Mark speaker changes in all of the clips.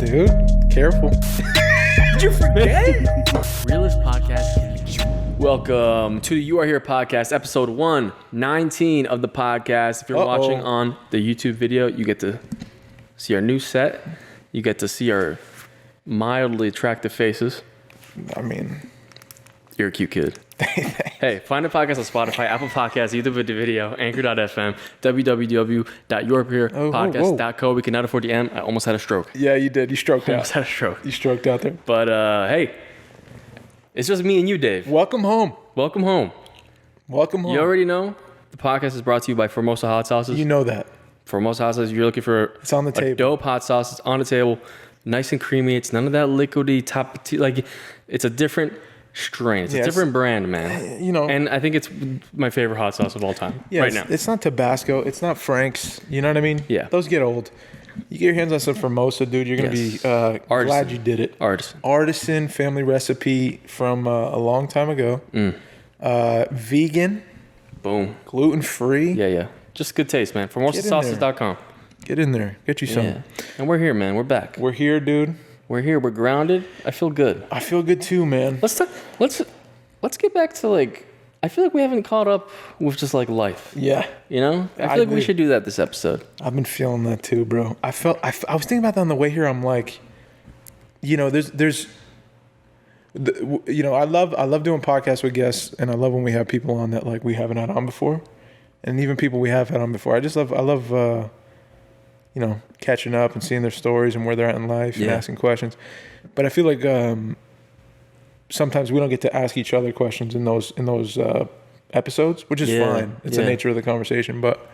Speaker 1: Dude, careful.
Speaker 2: Did you forget? Realist Podcast. Welcome to the You Are Here podcast, episode 119 of the podcast. If you're watching on the YouTube video, you get to see our new set. You get to see our mildly attractive faces.
Speaker 1: I mean,
Speaker 2: you're a cute kid. Hey, find the podcast on Spotify, Apple Podcasts, YouTube video, Anchor.fm, www.yourpeerpodcast.co. We cannot afford the M. I almost had a stroke.
Speaker 1: Yeah, you did. You stroked out.
Speaker 2: Almost had a stroke.
Speaker 1: You stroked out there.
Speaker 2: But hey, it's just me and you, Dave.
Speaker 1: Welcome home.
Speaker 2: Welcome home.
Speaker 1: Welcome home.
Speaker 2: You already know the podcast is brought to you by Formosa Hot Sauces.
Speaker 1: You know that.
Speaker 2: Formosa Hot Sauces, you're looking for
Speaker 1: it's on the table.
Speaker 2: Dope hot sauce. It's on the table. Nice and creamy. It's none of that liquidy top. Like, it's a different strain. It's a different brand, man.
Speaker 1: You know.
Speaker 2: And I think it's my favorite hot sauce of all time right now.
Speaker 1: It's not Tabasco. It's not Frank's. You know what I mean?
Speaker 2: Yeah.
Speaker 1: Those get old. You get your hands on some Formosa, dude. You're going to be glad you did it. Artisan family recipe from a long time ago. Vegan.
Speaker 2: Boom.
Speaker 1: Gluten-free.
Speaker 2: Yeah. Just good taste, man. FormosaSauces.com.
Speaker 1: Get in there. Get you some.
Speaker 2: Yeah. And we're here, man. We're back.
Speaker 1: We're here, dude.
Speaker 2: We're here. We're grounded. I feel good.
Speaker 1: I feel good too, man.
Speaker 2: Let's get back to, like, I feel like we haven't caught up with just like life.
Speaker 1: Yeah.
Speaker 2: You know? I feel like we should do that this episode.
Speaker 1: I've been feeling that too, bro. I was thinking about that on the way here. I'm like, you know, I love doing podcasts with guests, and I love when we have people on that like we haven't had on before, and even people we have had on before. I love you know, catching up and seeing their stories and where they're at in life and asking questions. But I feel like sometimes we don't get to ask each other questions in those episodes, which is fine. It's the nature of the conversation. But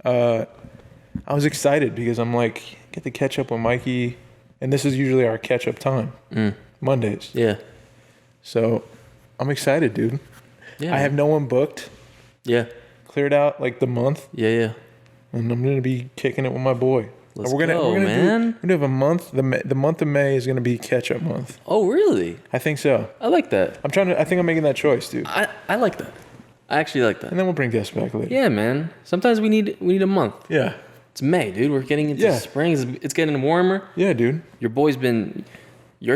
Speaker 1: I was excited because I'm like, get to catch up with Mikey, and this is usually our catch up time, Mondays.
Speaker 2: Yeah.
Speaker 1: So I'm excited, dude. Yeah. I have no one booked.
Speaker 2: Yeah.
Speaker 1: Cleared out like the month.
Speaker 2: Yeah.
Speaker 1: And I'm gonna be kicking it with my boy.
Speaker 2: We're gonna
Speaker 1: have a month. The month of May is gonna be catch up month.
Speaker 2: Oh, really?
Speaker 1: I think so.
Speaker 2: I like that.
Speaker 1: I think I'm making that choice, dude.
Speaker 2: I like that. I actually like that.
Speaker 1: And then we'll bring guests back later.
Speaker 2: Yeah, man. Sometimes we need a month.
Speaker 1: Yeah.
Speaker 2: It's May, dude. We're getting into spring. It's getting warmer.
Speaker 1: Yeah, dude.
Speaker 2: You're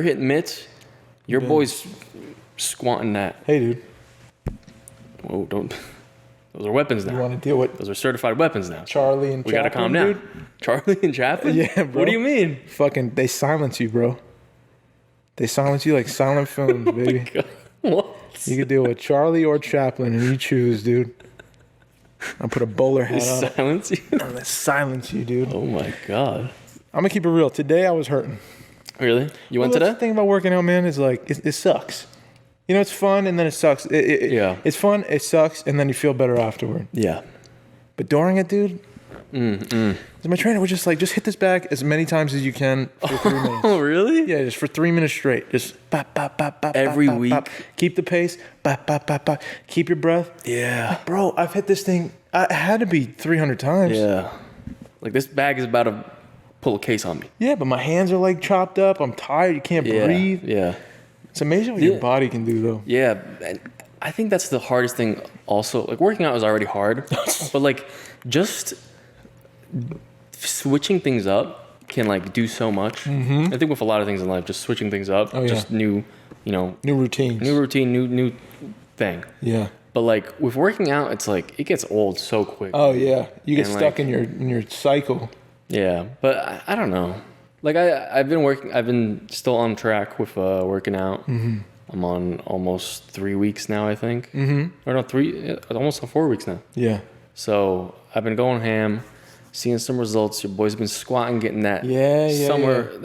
Speaker 2: hitting mitts. Your boy's squatting that.
Speaker 1: Hey, dude.
Speaker 2: Whoa, don't. Those are weapons now.
Speaker 1: You want to deal with?
Speaker 2: Those are certified weapons now.
Speaker 1: Charlie and Chaplin.
Speaker 2: We gotta calm down. Dude. Charlie and Chaplin?
Speaker 1: Yeah, bro.
Speaker 2: What do you mean?
Speaker 1: Fucking, they silence you, bro. They silence you like silent films, baby.
Speaker 2: Oh my God. What?
Speaker 1: You could deal with Charlie or Chaplin, and you choose, dude. I'll put a bowler hat on.
Speaker 2: Silence you?
Speaker 1: I'm gonna silence you, dude.
Speaker 2: Oh my God.
Speaker 1: I'm gonna keep it real. Today I was hurting.
Speaker 2: Really? You went today?
Speaker 1: The thing about working out, man, is like it sucks. You know, it's fun and then it sucks. It's fun, it sucks, and then you feel better afterward.
Speaker 2: Yeah.
Speaker 1: But during it, dude, my trainer was just like, just hit this bag as many times as you can for 3 minutes.
Speaker 2: Oh, really?
Speaker 1: Yeah, just for 3 minutes straight. Just bop, bop, bop, bop.
Speaker 2: Every
Speaker 1: bop,
Speaker 2: week.
Speaker 1: Bop. Keep the pace. Bop, bop, bop, bop. Keep your breath.
Speaker 2: Yeah.
Speaker 1: Like, bro, I've hit this thing. I had to be 300 times.
Speaker 2: Yeah. Like, this bag is about to pull a case on me.
Speaker 1: Yeah, but my hands are like chopped up. I'm tired. You can't breathe.
Speaker 2: Yeah.
Speaker 1: It's amazing what your body can do, though.
Speaker 2: Yeah. And I think that's the hardest thing also. Like, working out is already hard. But, like, just switching things up can, like, do so much. I think with a lot of things in life, just switching things up. Just new, you know.
Speaker 1: New routines.
Speaker 2: New routine, new thing.
Speaker 1: Yeah.
Speaker 2: But, like, with working out, it's, like, it gets old so quick.
Speaker 1: Oh, yeah. You get stuck in your cycle.
Speaker 2: Yeah. But I don't know. Like, I've been still on track with working out. I'm on almost 3 weeks now, I think. Or no, almost 4 weeks now.
Speaker 1: Yeah.
Speaker 2: So I've been going ham, seeing some results. Your boy's been squatting, getting that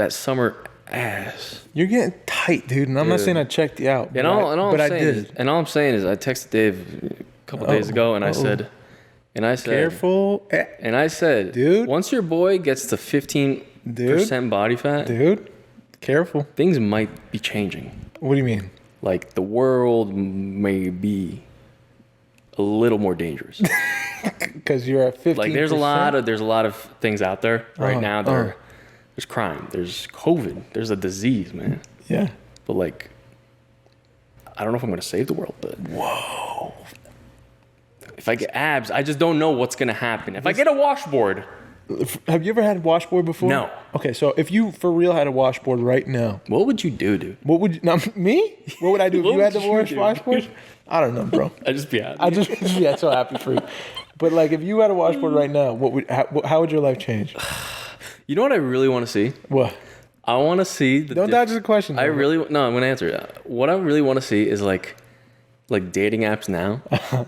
Speaker 2: summer ass.
Speaker 1: You're getting tight, dude. And I'm not saying I checked you out, but I did.
Speaker 2: And all I'm saying is I texted Dave a couple days ago, and I said,
Speaker 1: careful.
Speaker 2: And I said,
Speaker 1: dude,
Speaker 2: once your boy gets to 15% body fat,
Speaker 1: dude, careful.
Speaker 2: Things might be changing.
Speaker 1: What do you mean?
Speaker 2: Like, the world may be a little more dangerous.
Speaker 1: Because you're at 15%?
Speaker 2: Like, there's a lot of things out there right now. There's crime. There's COVID. There's a disease, man.
Speaker 1: Yeah.
Speaker 2: But, like, I don't know if I'm going to save the world, but... Whoa. If I get abs, I just don't know what's going to happen. If I get a washboard,
Speaker 1: Have you ever had a washboard before?
Speaker 2: No.
Speaker 1: Okay, so if you for real had a washboard right now,
Speaker 2: What would you do, dude?
Speaker 1: what would you, me? What would I do if
Speaker 2: What
Speaker 1: you had
Speaker 2: would
Speaker 1: the
Speaker 2: you
Speaker 1: worst
Speaker 2: do?
Speaker 1: washboard? I don't know, bro.
Speaker 2: I'd just be happy.
Speaker 1: I just yeah, so happy for you. But like, if you had a washboard right now, how would your life change?
Speaker 2: You know what I really want to see?
Speaker 1: What?
Speaker 2: I want to see the
Speaker 1: Don't dodge the question.
Speaker 2: no, I'm going to answer it. What I really want to see is like dating apps now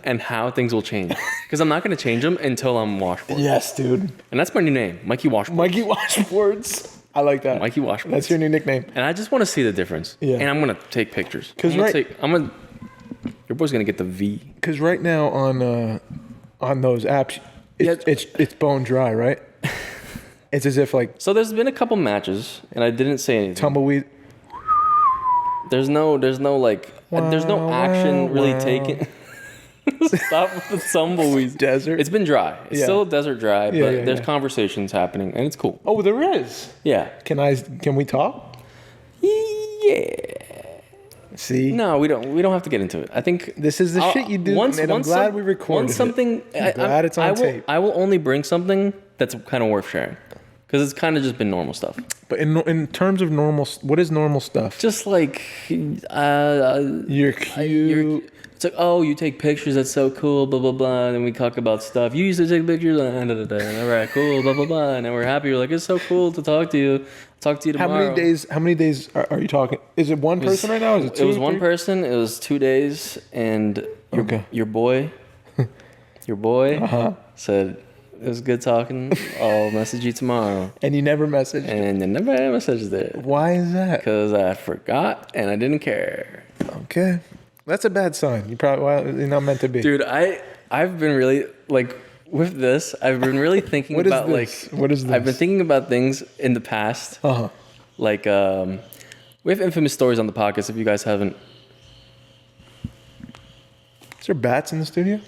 Speaker 2: and how things will change. Because I'm not going to change them until I'm washboard.
Speaker 1: Yes, dude.
Speaker 2: And that's my new name, Mikey Washboard.
Speaker 1: Mikey Washboards. I like that.
Speaker 2: Mikey Washboard.
Speaker 1: That's your new nickname.
Speaker 2: And I just want to see the difference.
Speaker 1: Yeah.
Speaker 2: And I'm going to take pictures.
Speaker 1: 'Cause
Speaker 2: your boy's going to get the V.
Speaker 1: Because right now on those apps, it's bone dry, right? It's as if like
Speaker 2: So there's been a couple matches and I didn't say anything.
Speaker 1: tumbleweed.
Speaker 2: There's no action really taken. Stop with the tumbleweeds.
Speaker 1: Desert.
Speaker 2: It's been dry. It's
Speaker 1: Yeah.
Speaker 2: still desert dry, but
Speaker 1: yeah,
Speaker 2: there's
Speaker 1: yeah.
Speaker 2: conversations happening and it's cool.
Speaker 1: Oh, there is.
Speaker 2: Yeah.
Speaker 1: Can we talk?
Speaker 2: Yeah.
Speaker 1: See,
Speaker 2: No, we don't have to get into it. I think
Speaker 1: this is the shit you do, and I'm glad we recorded
Speaker 2: once something,
Speaker 1: I'm glad it's on tape.
Speaker 2: I will only bring something that's kind of worth sharing. Because it's kind of just been normal stuff.
Speaker 1: But in terms of normal, what is normal stuff?
Speaker 2: Just like,
Speaker 1: You're cute.
Speaker 2: it's like, oh, you take pictures, that's so cool, blah, blah, blah. And then we talk about stuff. You used to take pictures, all right, cool, blah, blah, blah. And then we're happy. We're like, it's so cool to talk to you. Talk to you tomorrow.
Speaker 1: How many days are you talking? Is it one person right now? Is it two?
Speaker 2: It was
Speaker 1: or
Speaker 2: one
Speaker 1: three?
Speaker 2: person. It was 2 days. And your boy said, it was good talking. I'll message you tomorrow.
Speaker 1: And you never messaged.
Speaker 2: And then never had a message there.
Speaker 1: Why is that?
Speaker 2: Because I forgot and I didn't care.
Speaker 1: Okay, that's a bad sign. You're not meant to be.
Speaker 2: Dude, I've been really, like, with this, I've been really thinking
Speaker 1: What is
Speaker 2: about,
Speaker 1: this?
Speaker 2: like...
Speaker 1: What is this?
Speaker 2: I've been thinking about things in the past.
Speaker 1: Uh-huh.
Speaker 2: Like, we have infamous stories on the podcast if you guys haven't...
Speaker 1: Is there bats in the studio?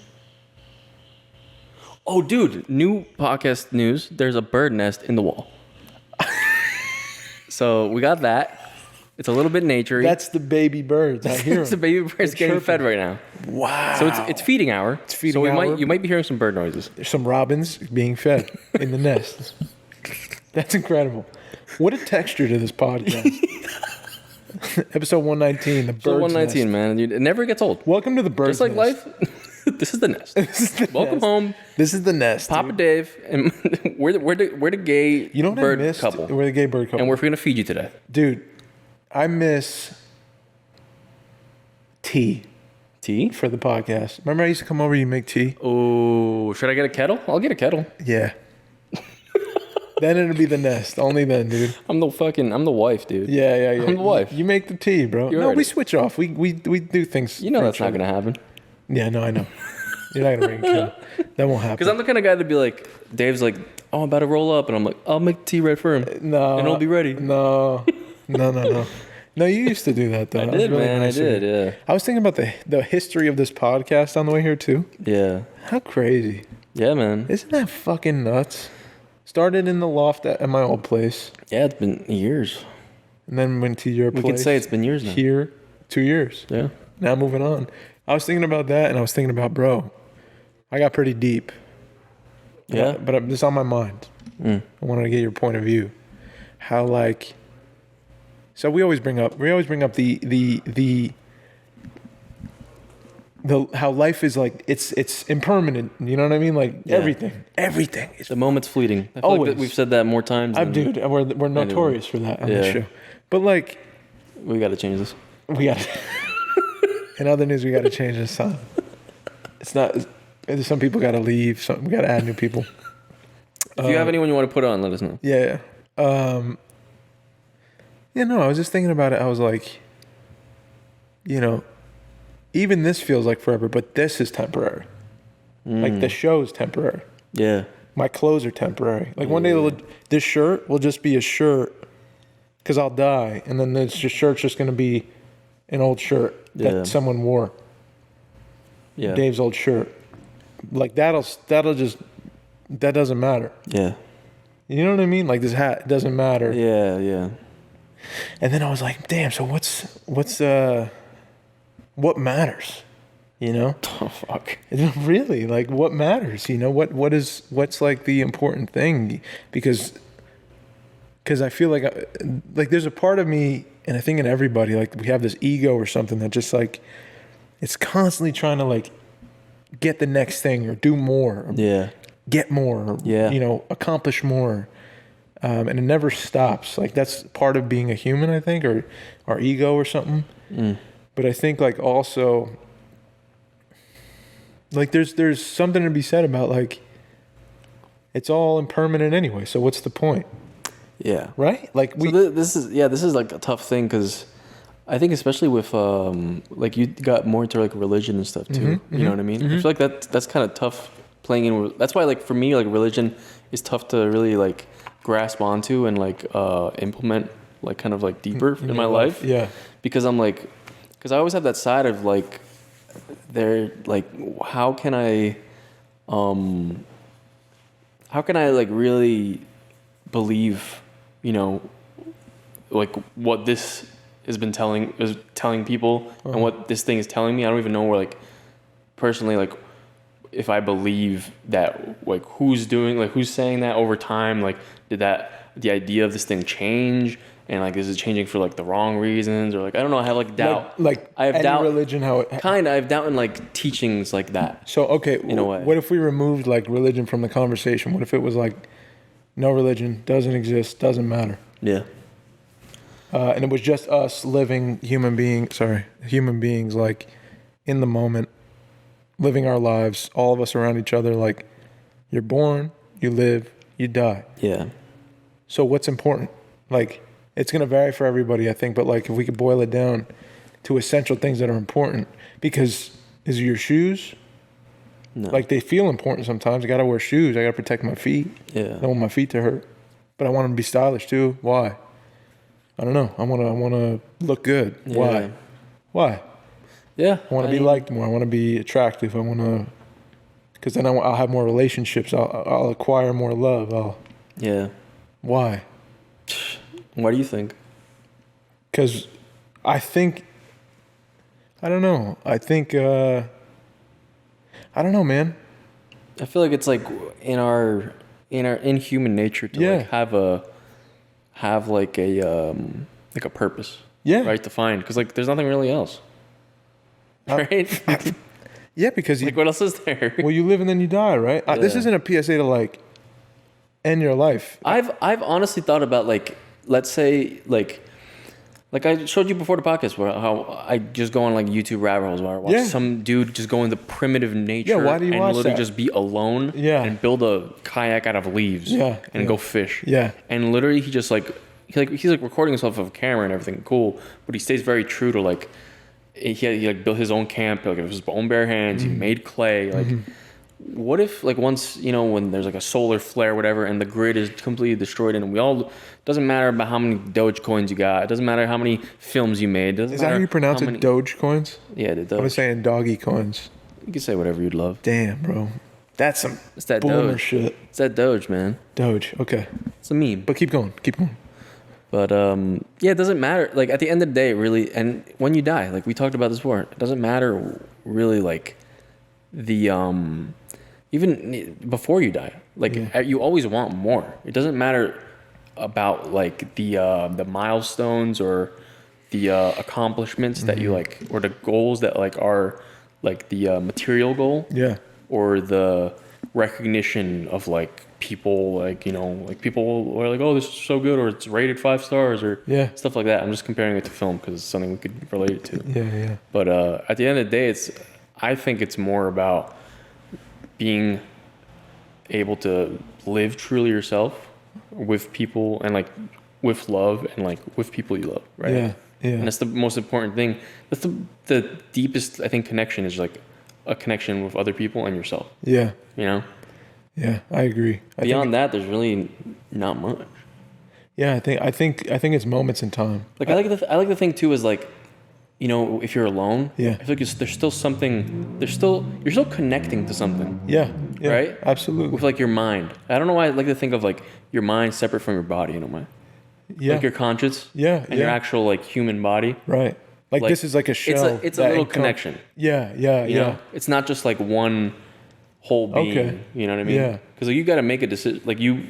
Speaker 2: Oh, dude, new podcast news. There's a bird nest in the wall. So we got that. It's a little bit naturey.
Speaker 1: That's the baby birds. I hear
Speaker 2: It's the
Speaker 1: them.
Speaker 2: baby bird's getting
Speaker 1: chirping.
Speaker 2: fed right now.
Speaker 1: Wow.
Speaker 2: So it's feeding hour. It's
Speaker 1: feeding
Speaker 2: so
Speaker 1: hour.
Speaker 2: You might be hearing some bird noises.
Speaker 1: There's some robins being fed in the nest. That's incredible. What a texture to this podcast. Episode 119, the birds
Speaker 2: So 119,
Speaker 1: nest.
Speaker 2: man. Dude, it never gets old.
Speaker 1: Welcome to the birds
Speaker 2: Just like
Speaker 1: nest.
Speaker 2: life. This is the nest.
Speaker 1: This is the
Speaker 2: Welcome
Speaker 1: nest.
Speaker 2: home,
Speaker 1: This is the nest.
Speaker 2: Papa
Speaker 1: dude.
Speaker 2: Dave, and we're the gay
Speaker 1: You know what
Speaker 2: bird
Speaker 1: I missed?
Speaker 2: couple,
Speaker 1: We're the gay bird couple.
Speaker 2: and we're gonna feed you today.
Speaker 1: Dude, I miss tea
Speaker 2: Tea?
Speaker 1: for the podcast. Remember I used to come over, you make tea?
Speaker 2: Oh, should I get a kettle? I'll get a kettle.
Speaker 1: Yeah. Then it'll be the nest. Only then, dude.
Speaker 2: I'm the wife, dude.
Speaker 1: Yeah.
Speaker 2: I'm the wife.
Speaker 1: You make the tea, bro.
Speaker 2: You
Speaker 1: No,
Speaker 2: heard
Speaker 1: we
Speaker 2: it.
Speaker 1: switch off. We do things.
Speaker 2: You know
Speaker 1: for
Speaker 2: that's
Speaker 1: each
Speaker 2: not
Speaker 1: other.
Speaker 2: gonna happen.
Speaker 1: Yeah, no, I know. You're not gonna bring a kettle. That won't happen.
Speaker 2: Because I'm the kind of guy to be like, Dave's like, oh, I'm about to roll up, and I'm like, I'll make tea right for him,
Speaker 1: No.
Speaker 2: and it'll be ready.
Speaker 1: No. No, you used to do that though.
Speaker 2: I
Speaker 1: That was
Speaker 2: did,
Speaker 1: really
Speaker 2: man.
Speaker 1: nice
Speaker 2: I
Speaker 1: of you.
Speaker 2: did, yeah.
Speaker 1: I was thinking about the history of this podcast on the way here too.
Speaker 2: Yeah.
Speaker 1: How crazy.
Speaker 2: Yeah, man.
Speaker 1: Isn't that fucking nuts? Started in the loft at my old place,
Speaker 2: Yeah, it's been years.
Speaker 1: and then went to your
Speaker 2: We
Speaker 1: place.
Speaker 2: can say it's been years now.
Speaker 1: Here, 2 years.
Speaker 2: Yeah.
Speaker 1: Now moving on. I was thinking about that, and I was thinking about, bro, I got pretty deep.
Speaker 2: Yeah.
Speaker 1: But it's on my mind. I wanted to get your point of view. How like, so we always bring up the how life is like it's impermanent. You know what I mean? Like
Speaker 2: Yeah.
Speaker 1: everything is.
Speaker 2: The moment's fleeting. I feel
Speaker 1: Always.
Speaker 2: like that we've said that more times.
Speaker 1: Dude, we're notorious for that on this
Speaker 2: Yeah.
Speaker 1: show. But like,
Speaker 2: We got to change this.
Speaker 1: we got. In other news, we got to change this song. It's not. Some people got to leave. We got to add new people.
Speaker 2: If you have anyone you want to put on, let us know.
Speaker 1: Yeah. Yeah, no, I was just thinking about it. I was like, even this feels like forever, but this is temporary. Like the show's temporary.
Speaker 2: Yeah.
Speaker 1: My clothes are temporary. Like one day this shirt will just be a shirt because I'll die. And then this shirt's just going to be an old shirt that
Speaker 2: Yeah.
Speaker 1: someone wore.
Speaker 2: Yeah.
Speaker 1: Dave's old shirt. Like that doesn't matter.
Speaker 2: Yeah.
Speaker 1: You know what I mean? Like this hat doesn't matter.
Speaker 2: Yeah. Yeah.
Speaker 1: And then I was like, damn, so what matters? You know?
Speaker 2: Oh, fuck.
Speaker 1: Really, like what matters? You know, what's like the important thing? Because I feel like there's a part of me, and I think in everybody, like we have this ego or something that just like, it's constantly trying to like get the next thing or do more. Or get more. Or, you know, accomplish more. And it never stops. Like that's part of being a human, I think, or our ego or something. But I think like also, like there's something to be said about like, it's all impermanent anyway. So what's the point?
Speaker 2: Yeah.
Speaker 1: Right? Like
Speaker 2: this is like a tough thing because I think especially with like you got more into like religion and stuff too. You know what I mean? I feel like that's kind of tough playing in. That's why like for me like religion is tough to really like grasp onto and like implement like kind of like deeper in my life. Yeah. Because I'm like, because I always have that side of like, they're like, how can I like really believe, you know, like what this is telling people and what this thing is telling me. I don't even know where like personally like if I believe that, like who's saying that over time, like did the idea of this thing change, and like is it changing for like the wrong reasons, or like I don't know, I have like doubt.
Speaker 1: Like
Speaker 2: I have
Speaker 1: any
Speaker 2: doubt,
Speaker 1: religion, how it
Speaker 2: I have doubt in like teachings like that.
Speaker 1: So okay,
Speaker 2: in a way.
Speaker 1: What if we removed like religion from the conversation? What if it was like no religion, doesn't exist, doesn't matter?
Speaker 2: Yeah.
Speaker 1: And it was just us living human beings like in the moment, living our lives, all of us around each other. Like you're born, you live, you die.
Speaker 2: Yeah.
Speaker 1: So what's important? Like it's gonna vary for everybody, I think. But like if we could boil it down to essential things that are important, because is it your shoes?
Speaker 2: No.
Speaker 1: Like they feel important sometimes. I gotta wear shoes. I gotta protect my feet.
Speaker 2: Yeah.
Speaker 1: I don't want my feet to hurt, but I want them to be stylish too. Why? I don't know. I wanna look good.
Speaker 2: Yeah.
Speaker 1: Why?
Speaker 2: Yeah.
Speaker 1: I want to be liked more. I want to be attractive. I want to, because then I'll have more relationships. I'll acquire more love.
Speaker 2: Yeah.
Speaker 1: Why?
Speaker 2: Why do you think?
Speaker 1: Because I think, I don't know. I think, I don't know, man.
Speaker 2: I feel like it's like in human nature to like have like a purpose.
Speaker 1: Yeah.
Speaker 2: Right. To find, because like there's nothing really else. Right.
Speaker 1: Yeah, because
Speaker 2: like what else is there?
Speaker 1: Well, you live and then you die, right? This isn't a PSA to like end your life.
Speaker 2: I've honestly thought about like, let's say like I showed you before the podcast where how I just go on like YouTube rabbit holes where I watch some dude just go into primitive nature.
Speaker 1: Yeah, why do you watch
Speaker 2: literally
Speaker 1: that?
Speaker 2: just be alone.
Speaker 1: Yeah.
Speaker 2: And build a kayak out of leaves.
Speaker 1: Yeah.
Speaker 2: And go fish.
Speaker 1: Yeah.
Speaker 2: And literally he just like he's like recording himself with a camera and everything cool, but he stays very true to like he like built his own camp like with his own bare hands. He made clay. Like what if like once, you know, when there's like a solar flare or whatever and the grid is completely destroyed and we all, doesn't matter about how many Doge coins you got, it doesn't matter how many films you made,
Speaker 1: is that how you pronounce it? Doge coins?
Speaker 2: Yeah, the Doge.
Speaker 1: I was saying doggy coins.
Speaker 2: You can say whatever you'd love.
Speaker 1: Damn, bro, that's some
Speaker 2: that
Speaker 1: boomer
Speaker 2: Doge
Speaker 1: shit.
Speaker 2: It's that Doge, man.
Speaker 1: Doge. Okay,
Speaker 2: it's a meme.
Speaker 1: But keep going.
Speaker 2: But yeah, it doesn't matter. Like at the end of the day, really, and when you die, like we talked about this before, it doesn't matter really. Like the even before you die, like you always want more. It doesn't matter about like the milestones or the accomplishments that you like, or the goals that like are like the material goal.
Speaker 1: Yeah.
Speaker 2: Or the recognition of like people, like, you know, like people are like, oh, this is so good, or it's rated 5 stars, or stuff like that. I'm just comparing it to film because it's something we could relate it to.
Speaker 1: Yeah.
Speaker 2: But at the end of the day, I think it's more about being able to live truly yourself with people and like with love and like with people you love, right?
Speaker 1: Yeah.
Speaker 2: And that's the most important thing. That's the deepest, I think, connection is like a connection with other people and yourself. Yeah. You know?
Speaker 1: Yeah, I agree.
Speaker 2: Beyond that, there's really not much.
Speaker 1: Yeah, I think it's moments in time.
Speaker 2: Like I like the thing too is like, you know, if you're alone, I feel like there's still something. You're still connecting to something. Yeah. Right.
Speaker 1: Absolutely.
Speaker 2: With like your mind. I don't know why I like to think of like your mind separate from your body in a way. Yeah. Like your conscious. Yeah. And your actual like human body.
Speaker 1: Right. Like this is like a shell.
Speaker 2: It's a little connection.
Speaker 1: Yeah.
Speaker 2: You know, it's not just like one whole being.
Speaker 1: Okay.
Speaker 2: You know what I mean?
Speaker 1: Yeah.
Speaker 2: Because like, you got to make a decision. Like you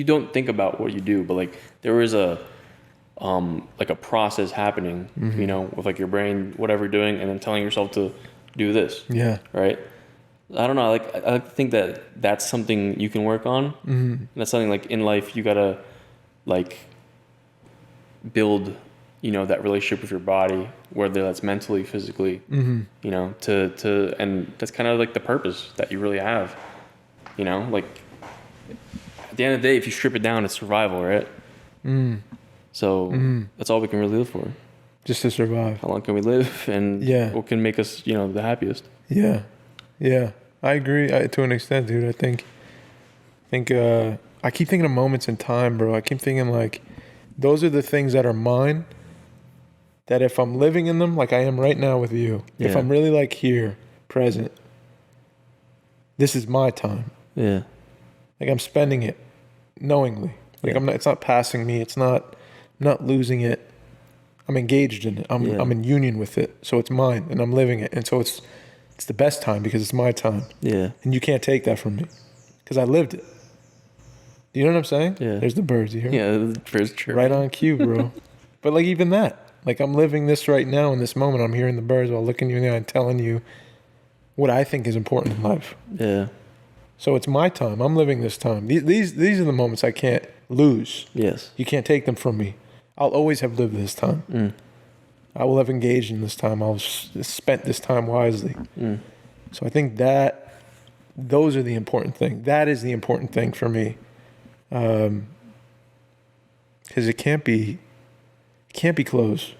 Speaker 2: don't think about what you do, but like there is a process happening. You know, with like your brain, whatever you're doing, and then telling yourself to do this.
Speaker 1: Yeah.
Speaker 2: Right. I don't know. I think that that's something you can work on. And that's something like in life you gotta like build, you know, that relationship with your body, whether that's mentally, physically, you know, to and that's kind of like the purpose that you really have. You know, like at the end of the day, if you strip it down, it's survival, right? So that's all we can really live for.
Speaker 1: Just to survive.
Speaker 2: How long can we live, and what can make us, you know, the happiest?
Speaker 1: Yeah. I agree to an extent, dude. I think I keep thinking of moments in time, bro. I keep thinking like those are the things that are mine, that if I'm living in them like I am right now with you, if I'm really like here, present, this is my time. Yeah. Like I'm spending it knowingly. Like it's not passing me. I'm not losing it. I'm engaged in it. I'm in union with it. So it's mine and I'm living it. And so it's the best time because it's my time. Yeah. And you can't take that from me because I lived it. Do you know what I'm saying? Yeah. There's the birds. You hear me? Yeah, the birds chirping. Right on cue, bro. But like even that, like I'm living this right now in this moment. I'm hearing the birds while looking you in the eye and telling you what I think is important in life. Yeah. So it's my time. I'm living this time. These are the moments I can't lose. Yes. You can't take them from me. I'll always have lived this time. I will have engaged in this time. I'll spent this time wisely. So I think that those are the important thing. That is the important thing for me. Because it can't be close.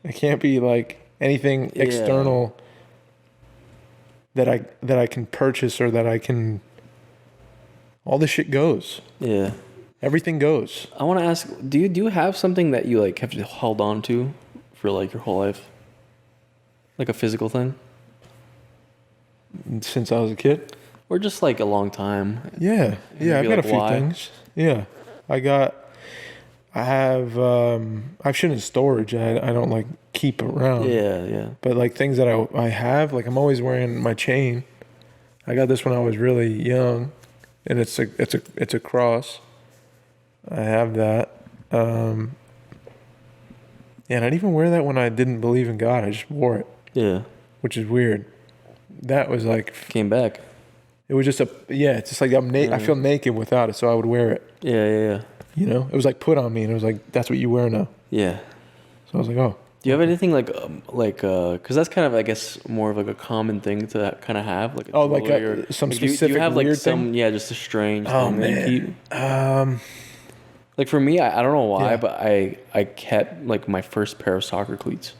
Speaker 1: It can't be like anything external that I can purchase or that I can. All this shit goes. Yeah. Everything goes.
Speaker 2: I want to ask, do you have something that you like have held on to for like your whole life? Like a physical thing?
Speaker 1: Since I was a kid?
Speaker 2: Or just like a long time?
Speaker 1: Yeah. Yeah, I've got a few things. Yeah. I have shit in storage. I don't like keep around. Yeah. But like things that I have, like I'm always wearing my chain. I got this when I was really young, and it's a cross. I have that. And I'd even wear that when I didn't believe in God. I just wore it. Yeah. Which is weird. That was like
Speaker 2: came back.
Speaker 1: It was just it's just like I feel naked without it, so I would wear it.
Speaker 2: Yeah.
Speaker 1: You know, it was like put on me, and it was like, that's what you wear now. Yeah. So I was like, oh.
Speaker 2: Do you have anything because that's kind of, I guess, more of like a common thing to kind of have, like
Speaker 1: some specific
Speaker 2: do you have like
Speaker 1: weird
Speaker 2: some
Speaker 1: thing?
Speaker 2: Just a strange
Speaker 1: thing
Speaker 2: that you keep? Like for me, I don't know why, but I kept like my first pair of soccer cleats.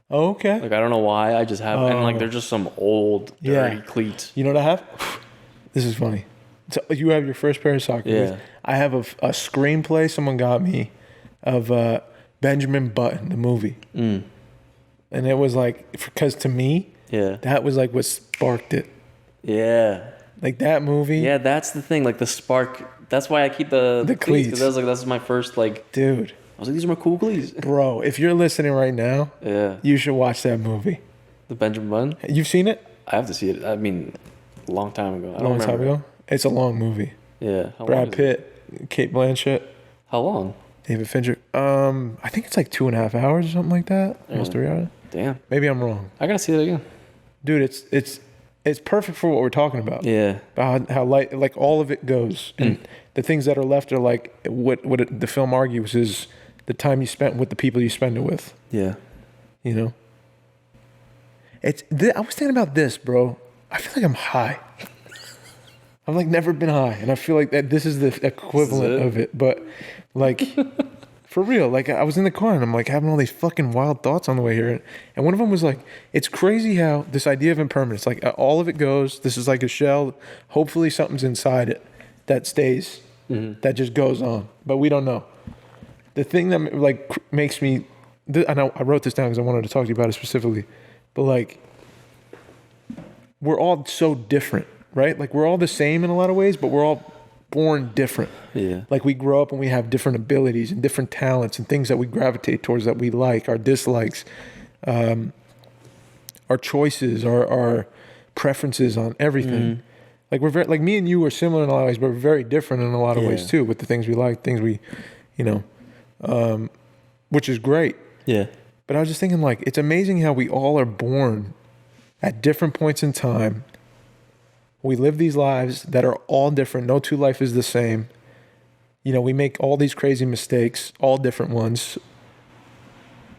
Speaker 1: Oh, okay.
Speaker 2: Like I don't know why, I just have, and like they're just some old dirty cleats.
Speaker 1: You know what I have? This is funny. So you have your first pair of soccer cleats. I have a screenplay someone got me of Benjamin Button, the movie. And it was like, because to me, that was like what sparked it. Yeah. Like that movie.
Speaker 2: Yeah, that's the thing. Like the spark. That's why I keep the cleats. Because I was like, that's my first like.
Speaker 1: Dude.
Speaker 2: I was like, these are my cool cleats.
Speaker 1: Bro, if you're listening right now, you should watch that movie.
Speaker 2: The Benjamin Button?
Speaker 1: You've seen it?
Speaker 2: I have to see it. I mean, a long time ago.
Speaker 1: A long time ago? It's a long movie.
Speaker 2: Yeah.
Speaker 1: Brad Pitt, Kate Blanchett.
Speaker 2: How long?
Speaker 1: David Fincher. I think it's like 2.5 hours or something like that. Almost 3 hours.
Speaker 2: Damn.
Speaker 1: Maybe I'm wrong.
Speaker 2: I gotta see it again.
Speaker 1: Dude, it's perfect for what we're talking about.
Speaker 2: Yeah.
Speaker 1: About how light, like all of it goes. And the things that are left are like what the film argues is the time you spent with the people you spend it with. Yeah. You know? I was thinking about this, bro. I feel like I'm high. I've like never been high, and I feel like that this is the equivalent of it. But like, for real, like I was in the car and I'm like having all these fucking wild thoughts on the way here, and one of them was like, it's crazy how this idea of impermanence, like all of it goes. This is like a shell. Hopefully, something's inside it that stays, that just goes on, but we don't know. The thing that like makes me, I know I wrote this down because I wanted to talk to you about it specifically, but like, we're all so different. Right? Like we're all the same in a lot of ways, but we're all born different.
Speaker 2: Yeah.
Speaker 1: Like we grow up and we have different abilities and different talents and things that we gravitate towards, that we like, our dislikes, our choices, our preferences on everything. Like we're very, like me and you are similar in a lot of ways, but we're very different in a lot of ways too, with the things we like, things we, which is great.
Speaker 2: Yeah.
Speaker 1: But I was just thinking, like, it's amazing how we all are born at different points in time. We live these lives that are all different. No two life is the same. We make all these crazy mistakes, all different ones.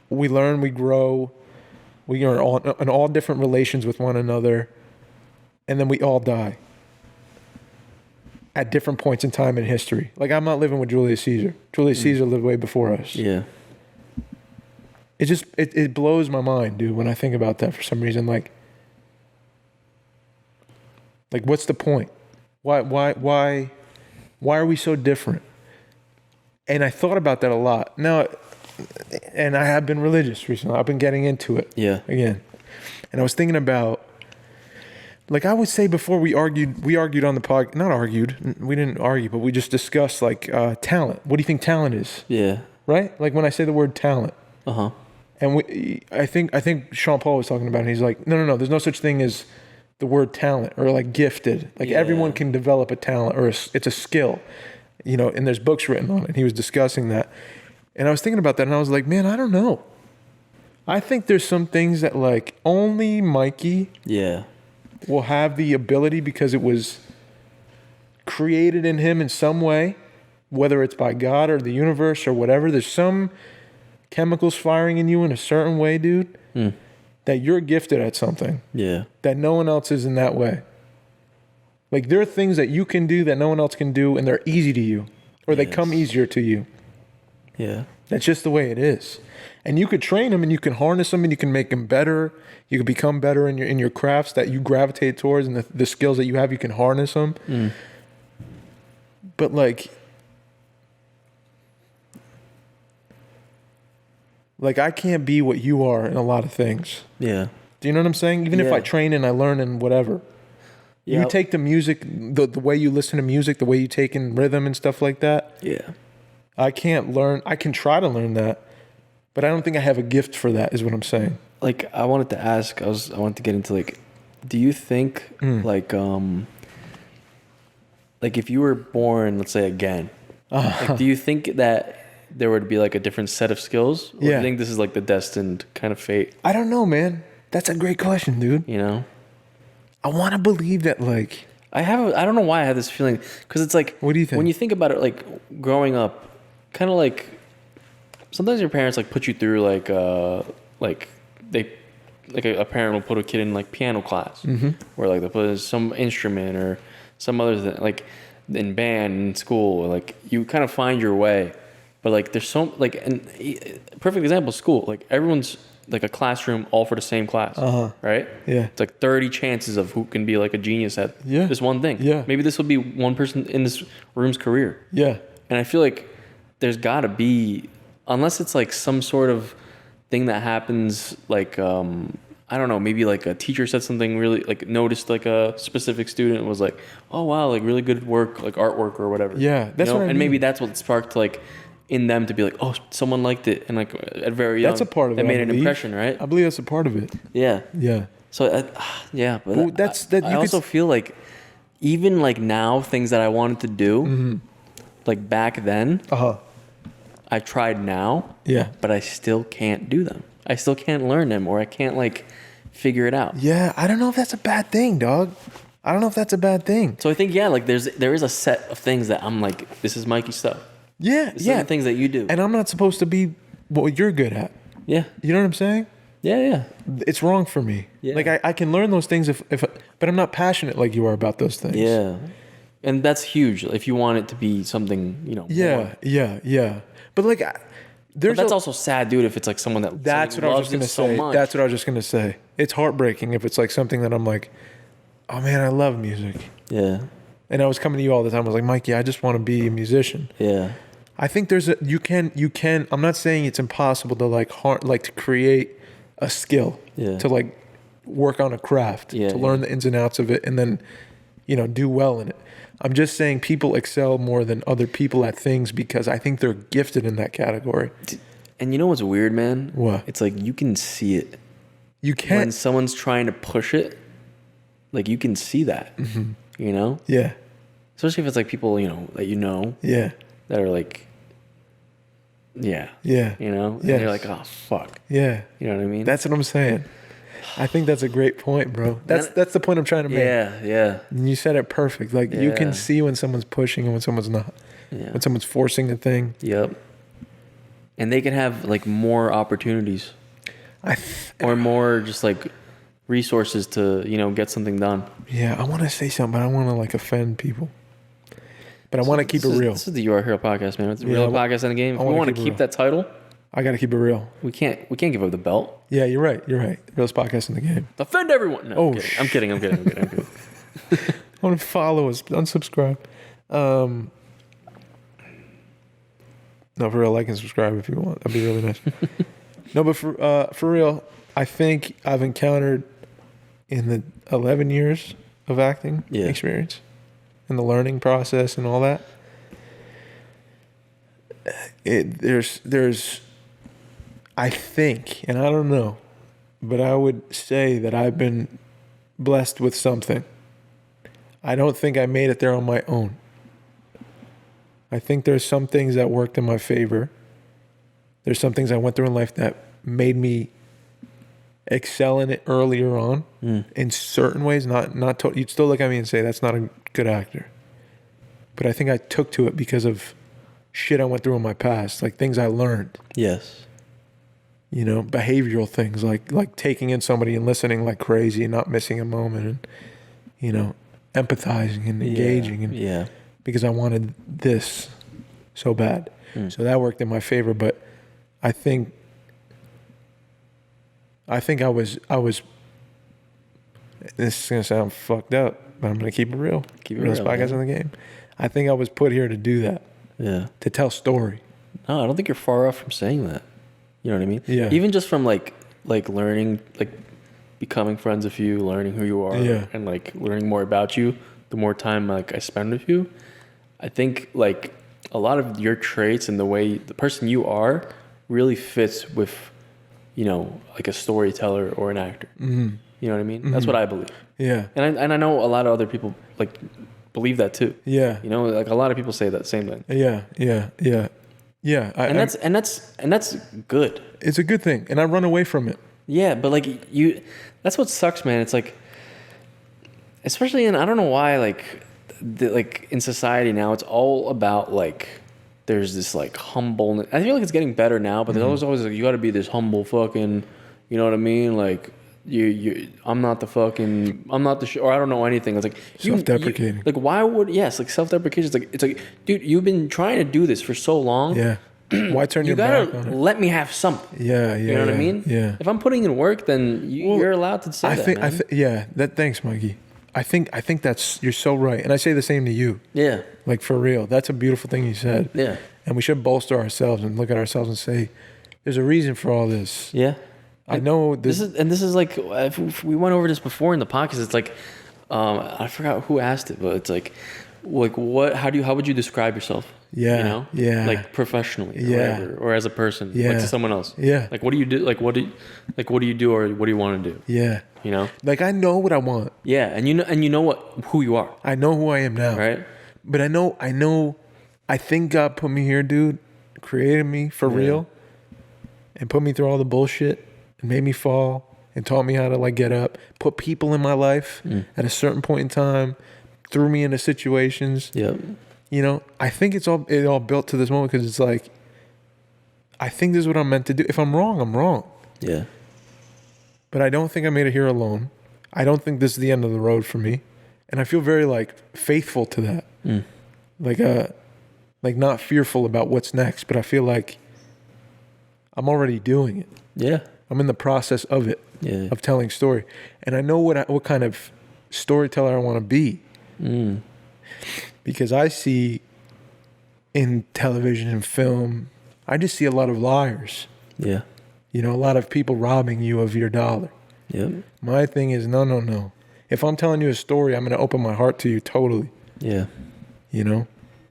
Speaker 1: We learn, we grow, we are in all different relations with one another, and then we all die at different points in time in history. Like, I'm not living with Julius Caesar. Julius Caesar lived way before us.
Speaker 2: Yeah.
Speaker 1: It just, it blows my mind, dude, when I think about that for some reason. Like what's the point? Why are we so different? And I thought about that a lot. Now, and I have been religious recently. I've been getting into it again. And I was thinking about, like I would say before we argued on the pod, not argued, we didn't argue, but we just discussed like talent. What do you think talent is? Yeah. Right? Like when I say the word talent. Uh-huh. And I think Sean Paul was talking about it. And he's like, no. There's no such thing as the word talent or like gifted. Like everyone can develop a talent, or it's a skill, and there's books written on it. And he was discussing that. And I was thinking about that, and I was like, man, I don't know. I think there's some things that like only Mikey will have the ability, because it was created in him in some way, whether it's by God or the universe or whatever. There's some chemicals firing in you in a certain way, dude, that you're gifted at something that no one else is in that way. Like there are things that you can do that no one else can do, and they're easy to you, or they come easier to you. Yeah. That's just the way it is. And you could train them, and you can harness them, and you can make them better. You can become better in your crafts that you gravitate towards, and the skills that you have, you can harness them. But like I can't be what you are in a lot of things. Yeah. Do you know what I'm saying? Even if I train and I learn and whatever. You take the music, the way you listen to music, the way you take in rhythm and stuff like that. Yeah. I can't learn. I can try to learn that, but I don't think I have a gift for that, is what I'm saying.
Speaker 2: Like, I wanted to ask, I wanted to get into like, do you think like if you were born, let's say again, like, do you think that there would be like a different set of skills? Or do you think this is like the destined kind of fate?
Speaker 1: I don't know, man. That's a great question, dude. I want to believe that, like,
Speaker 2: I don't know why I have this feeling, because it's like,
Speaker 1: what do you think?
Speaker 2: When you think about it, like growing up, kind of like sometimes your parents like put you through like a parent will put a kid in like piano class, or like they put in some instrument or some other thing, like in band in school, or like you kind of find your way. But like there's so like, and perfect example, school, like everyone's like a classroom all for the same class, right? Yeah. It's like 30 chances of who can be like a genius at this one thing. Yeah. Maybe this will be one person in this room's career. Yeah. And I feel like there's gotta be, unless it's like some sort of thing that happens, like, I don't know, maybe like a teacher said something really, like noticed like a specific student and was like, oh wow, like really good work, like artwork or whatever.
Speaker 1: Yeah. That's what I mean.
Speaker 2: And maybe that's what sparked like in them to be like, oh, someone liked it, and like at very young,
Speaker 1: that's a part of it.
Speaker 2: That made an impression, right?
Speaker 1: I believe that's a part of it.
Speaker 2: Yeah.
Speaker 1: Yeah.
Speaker 2: So but I also feel like even like now, things that I wanted to do, like back then, I tried now, but I still can't do them. I still can't learn them, or I can't like figure it out.
Speaker 1: Yeah, I don't know if that's a bad thing, dog. I don't know if that's a bad thing.
Speaker 2: So I think like there is a set of things that I'm like, this is Mikey stuff.
Speaker 1: Yeah,
Speaker 2: the things that you do.
Speaker 1: And I'm not supposed to be what you're good at. Yeah. You know what I'm saying?
Speaker 2: Yeah.
Speaker 1: It's wrong for me. Yeah. Like I can learn those things but I'm not passionate like you are about those things.
Speaker 2: Yeah. And that's huge if you want it to be something, more.
Speaker 1: Yeah. But like
Speaker 2: that's also sad, dude, if it's like someone that
Speaker 1: that's what I was just going to say. So that's what I was just going to say. It's heartbreaking if it's like something that I'm like, oh man, I love music. Yeah. And I was coming to you all the time. I was like, Mikey, I just want to be a musician. Yeah. I think you can, I'm not saying it's impossible to to create a skill, to like work on a craft, to learn the ins and outs of it, and then do well in it. I'm just saying people excel more than other people at things because I think they're gifted in that category.
Speaker 2: And you know what's weird, man?
Speaker 1: What?
Speaker 2: It's like you can see it.
Speaker 1: You can't.
Speaker 2: When someone's trying to push it, like you can see that,
Speaker 1: Yeah.
Speaker 2: Especially if it's like people, that
Speaker 1: Yeah.
Speaker 2: that are like, yeah.
Speaker 1: Yeah.
Speaker 2: And
Speaker 1: Yes.
Speaker 2: you're like, oh, fuck.
Speaker 1: Yeah.
Speaker 2: You know what I mean?
Speaker 1: That's what I'm saying. I think that's a great point, bro. That's the point I'm trying to make.
Speaker 2: Yeah.
Speaker 1: And you said it perfect. Like you can see when someone's pushing and when someone's not.
Speaker 2: Yeah.
Speaker 1: When someone's forcing a thing.
Speaker 2: Yep. And they can have like more opportunities. Or more just like resources to, get something done.
Speaker 1: Yeah, I want to say something, but I don't want to like offend people. But I want to keep it real.
Speaker 2: This is the You Are Here podcast, man. It's the real podcast in the game. If we want to keep that title,
Speaker 1: I I got to keep it real.
Speaker 2: We can't give up the belt.
Speaker 1: Yeah, you're right. You're right. The realest podcast in the game.
Speaker 2: Offend everyone. No, I'm kidding. I'm kidding.
Speaker 1: Unfollow us. Unsubscribe. No, for real, like and subscribe if you want. That'd be really nice. No, but for real, I think I've encountered in the 11 years of acting experience and the learning process and all that. There's I think, and I don't know, but I would say that I've been blessed with something. I don't think I made it there on my own. I think there's some things that worked in my favor. There's some things I went through in life that made me excel in it earlier on in certain ways. Not you'd still look at me and say that's not a good actor. But I think I took to it because of shit I went through in my past, like things I learned.
Speaker 2: Yes.
Speaker 1: You know, behavioral things like taking in somebody and listening like crazy and not missing a moment and, you know, empathizing and engaging and because I wanted this so bad. So that worked in my favor, but I think I was this is gonna sound fucked up, but I'm gonna keep it real.
Speaker 2: Keep it real.
Speaker 1: Podcast in the game. I think I was put here to do that. Yeah. To tell story.
Speaker 2: No, I don't think you're far off from saying that. You know what I mean?
Speaker 1: Yeah.
Speaker 2: Even just from like learning, like becoming friends with you, learning who you are, and like learning more about you. The more time like I spend with you, I think like a lot of your traits and the way the person you are really fits with, you know, like a storyteller or an actor. Mm-hmm. You know what I mean? Mm-hmm. That's what I believe. Yeah. And I know a lot of other people like believe that too. Yeah. You know, like a lot of people say that same thing. Yeah. That's good.
Speaker 1: It's a good thing, and I run away from it.
Speaker 2: Yeah, but like that's what sucks, man. It's like, especially in I don't know why like in society now it's all about like there's this like humbleness. I feel like it's getting better now, but there's always like you got to be this humble fucking, you know what I mean? Like I'm not the or I don't know anything. It's like
Speaker 1: self-deprecating.
Speaker 2: Like why would like self-deprecation? It's like dude, you've been trying to do this for so long.
Speaker 1: Yeah. Why turn your back on it?
Speaker 2: You gotta let me have something. Yeah. You know what I mean? Yeah. If I'm putting in work, then you're allowed to say that. Man.
Speaker 1: Thanks, Mikey. I think that's you're so right, and I say the same to you. Yeah. Like for real, that's a beautiful thing you said. Yeah. And we should bolster ourselves and look at ourselves and say, "There's a reason for all this." Yeah. I know this
Speaker 2: is like if we went over this before in the podcast. It's like I forgot who asked it, but it's like what? How would you describe yourself? Yeah. You know? Yeah. Like professionally, or whatever, or as a person, like to someone else. Yeah. Like what do you do? Like what do you do, or what do you want to do? Yeah. You know?
Speaker 1: Like I know what I want.
Speaker 2: Yeah, and you know who you are.
Speaker 1: I know who I am now. Right. But I know. I think God put me here, dude. Created me for real, and put me through all the bullshit, and made me fall, and taught me how to like get up. Put people in my life at a certain point in time, threw me into situations. Yep. You know, I think it all built to this moment because it's like, I think this is what I'm meant to do. If I'm wrong, I'm wrong. Yeah. But I don't think I made it here alone. I don't think this is the end of the road for me. And I feel very like faithful to that. Like not fearful about what's next, but I feel like I'm already doing it. Yeah. I'm in the process of it, of telling story. And I know what kind of storyteller I want to be. Because I see in television and film, I just see a lot of liars. Yeah. You know, a lot of people robbing you of your dollar. Yep. My thing is, no. if I'm telling you a story, I'm going to open my heart to you totally.
Speaker 2: Yeah.
Speaker 1: You know,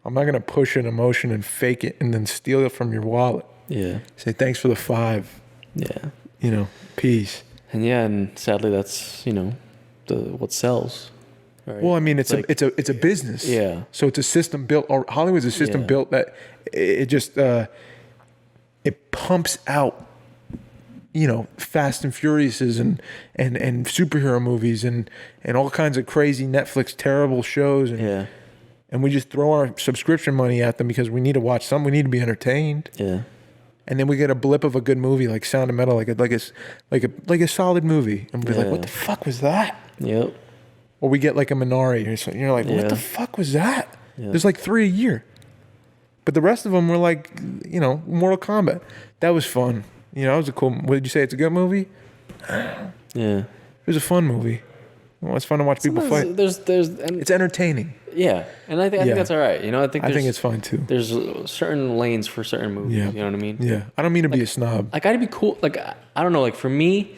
Speaker 1: I'm not going to push an emotion and fake it and then steal it from your wallet.
Speaker 2: Yeah.
Speaker 1: Say, thanks for the 5.
Speaker 2: Yeah.
Speaker 1: You know, peace.
Speaker 2: And sadly, that's, what sells. Right?
Speaker 1: Well, I mean, it's a business.
Speaker 2: Yeah.
Speaker 1: So it's a system built, or Hollywood's a system built that it just, it pumps out, Fast and Furiouses and superhero movies and all kinds of crazy Netflix terrible shows. And we just throw our subscription money at them because we need to watch something. We need to be entertained.
Speaker 2: Yeah.
Speaker 1: And then we get a blip of a good movie like Sound of Metal, like a solid movie, and we're like, "What the fuck was that?"
Speaker 2: Yep.
Speaker 1: Or we get like a Minari or something. You're like, "What the fuck was that?"
Speaker 2: Yeah.
Speaker 1: There's like 3 a year, but the rest of them were like, Mortal Kombat. That was fun. It was a cool. Would you say it's a good movie?
Speaker 2: Yeah.
Speaker 1: It was a fun movie. Well, it's fun to watch people fight. It's entertaining.
Speaker 2: Yeah, and I think that's all right. I think
Speaker 1: it's fine too.
Speaker 2: There's certain lanes for certain movies.
Speaker 1: Yeah.
Speaker 2: You know what I mean?
Speaker 1: Yeah. I don't mean to be a snob.
Speaker 2: I gotta be cool. Like I don't know. Like for me,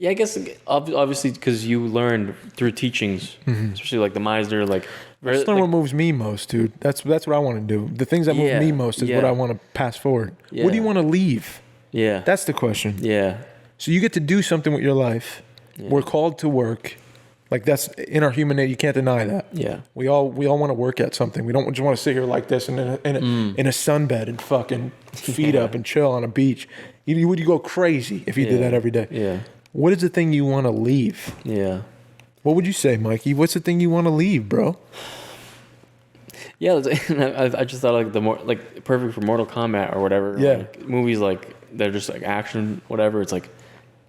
Speaker 2: I guess obviously because you learned through teachings, especially like the Meisner, like.
Speaker 1: That's not what moves me most, dude. That's what I want to do. The things that move me most is what I want to pass forward. Yeah. What do you want to leave?
Speaker 2: Yeah.
Speaker 1: That's the question.
Speaker 2: Yeah.
Speaker 1: So you get to do something with your life. Yeah. We're called to work. Like that's in our human nature. You can't deny that.
Speaker 2: Yeah.
Speaker 1: We all want to work at something. We don't just want to sit here like this and in a sunbed and fucking feet up and chill on a beach. You go crazy if you did that every day.
Speaker 2: Yeah.
Speaker 1: What is the thing you want to leave?
Speaker 2: Yeah.
Speaker 1: What would you say, Mikey? What's the thing you want to leave, bro?
Speaker 2: Yeah, I just thought like the more like perfect for Mortal Kombat or whatever.
Speaker 1: Yeah.
Speaker 2: Like, movies like they're just like action, whatever. It's like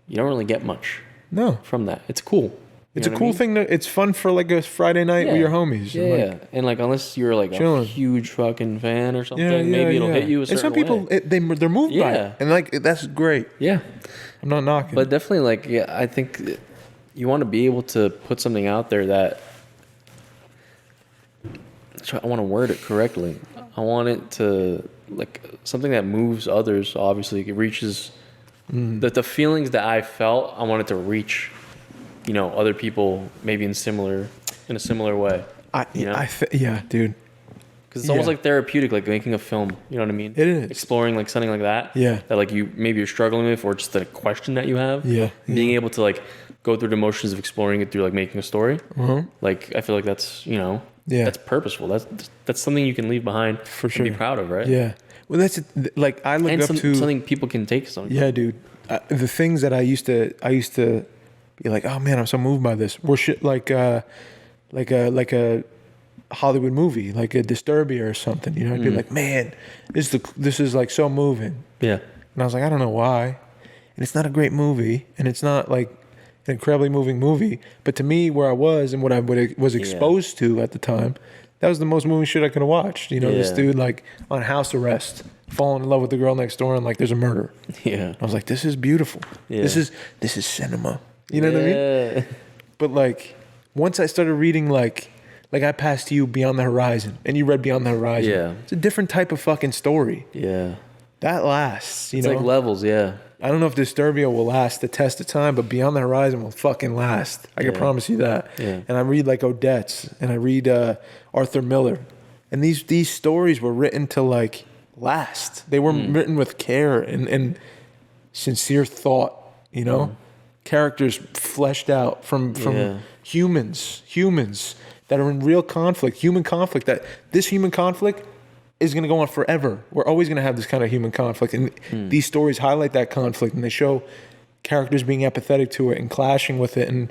Speaker 2: you don't really get much.
Speaker 1: No.
Speaker 2: From that, it's cool.
Speaker 1: It's a cool thing. It's fun for like a Friday night with your homies.
Speaker 2: Yeah, and like unless you're like a huge fucking fan or something, maybe it'll hit you a certain way.
Speaker 1: And some people, they're moved by it, and like that's great.
Speaker 2: Yeah,
Speaker 1: I'm not knocking.
Speaker 2: But definitely, like, I think you want to be able to put something out there that I want to word it correctly. I want it to like something that moves others. Obviously, it reaches the feelings that I felt. I want it to reach. Other people maybe in a similar way.
Speaker 1: Yeah, dude.
Speaker 2: Because it's almost like therapeutic, like making a film. You know what I mean?
Speaker 1: It is.
Speaker 2: Exploring like something like that.
Speaker 1: Yeah.
Speaker 2: That like you're struggling with, or just a question that you have.
Speaker 1: Yeah.
Speaker 2: Being able to like go through the motions of exploring it through like making a story. Like I feel like that's that's purposeful. That's something you can leave behind
Speaker 1: for sure.
Speaker 2: And be proud of, right?
Speaker 1: Yeah. Well, that's like I look up to
Speaker 2: something people can take something.
Speaker 1: Yeah, dude. The things that I used to be like, oh man, I'm so moved by this. We're shit like a Hollywood movie, like a Disturbia or something. I'd be like, man, this is like so moving.
Speaker 2: Yeah.
Speaker 1: And I was like, I don't know why. And it's not a great movie, and it's not like an incredibly moving movie. But to me, where I was and what I was exposed to at the time, that was the most moving shit I could have watched. This dude like on house arrest, falling in love with the girl next door, and like there's a murder.
Speaker 2: Yeah.
Speaker 1: I was like, this is beautiful. Yeah. This is cinema. You know what I mean? But like once I started reading like I passed you Beyond the Horizon and you read Beyond the Horizon.
Speaker 2: Yeah.
Speaker 1: It's a different type of fucking story.
Speaker 2: Yeah.
Speaker 1: That lasts,
Speaker 2: It's like levels, yeah.
Speaker 1: I don't know if Disturbia will last the test of time, but Beyond the Horizon will fucking last. I can promise you that.
Speaker 2: Yeah.
Speaker 1: And I read like Odette's and I read Arthur Miller. And these stories were written to like last. They were written with care and sincere thought, Characters fleshed out from humans that are in real conflict, human conflict, that this human conflict is going to go on forever. We're always going to have this kind of human conflict. And these stories highlight that conflict, and they show characters being empathetic to it and clashing with it. And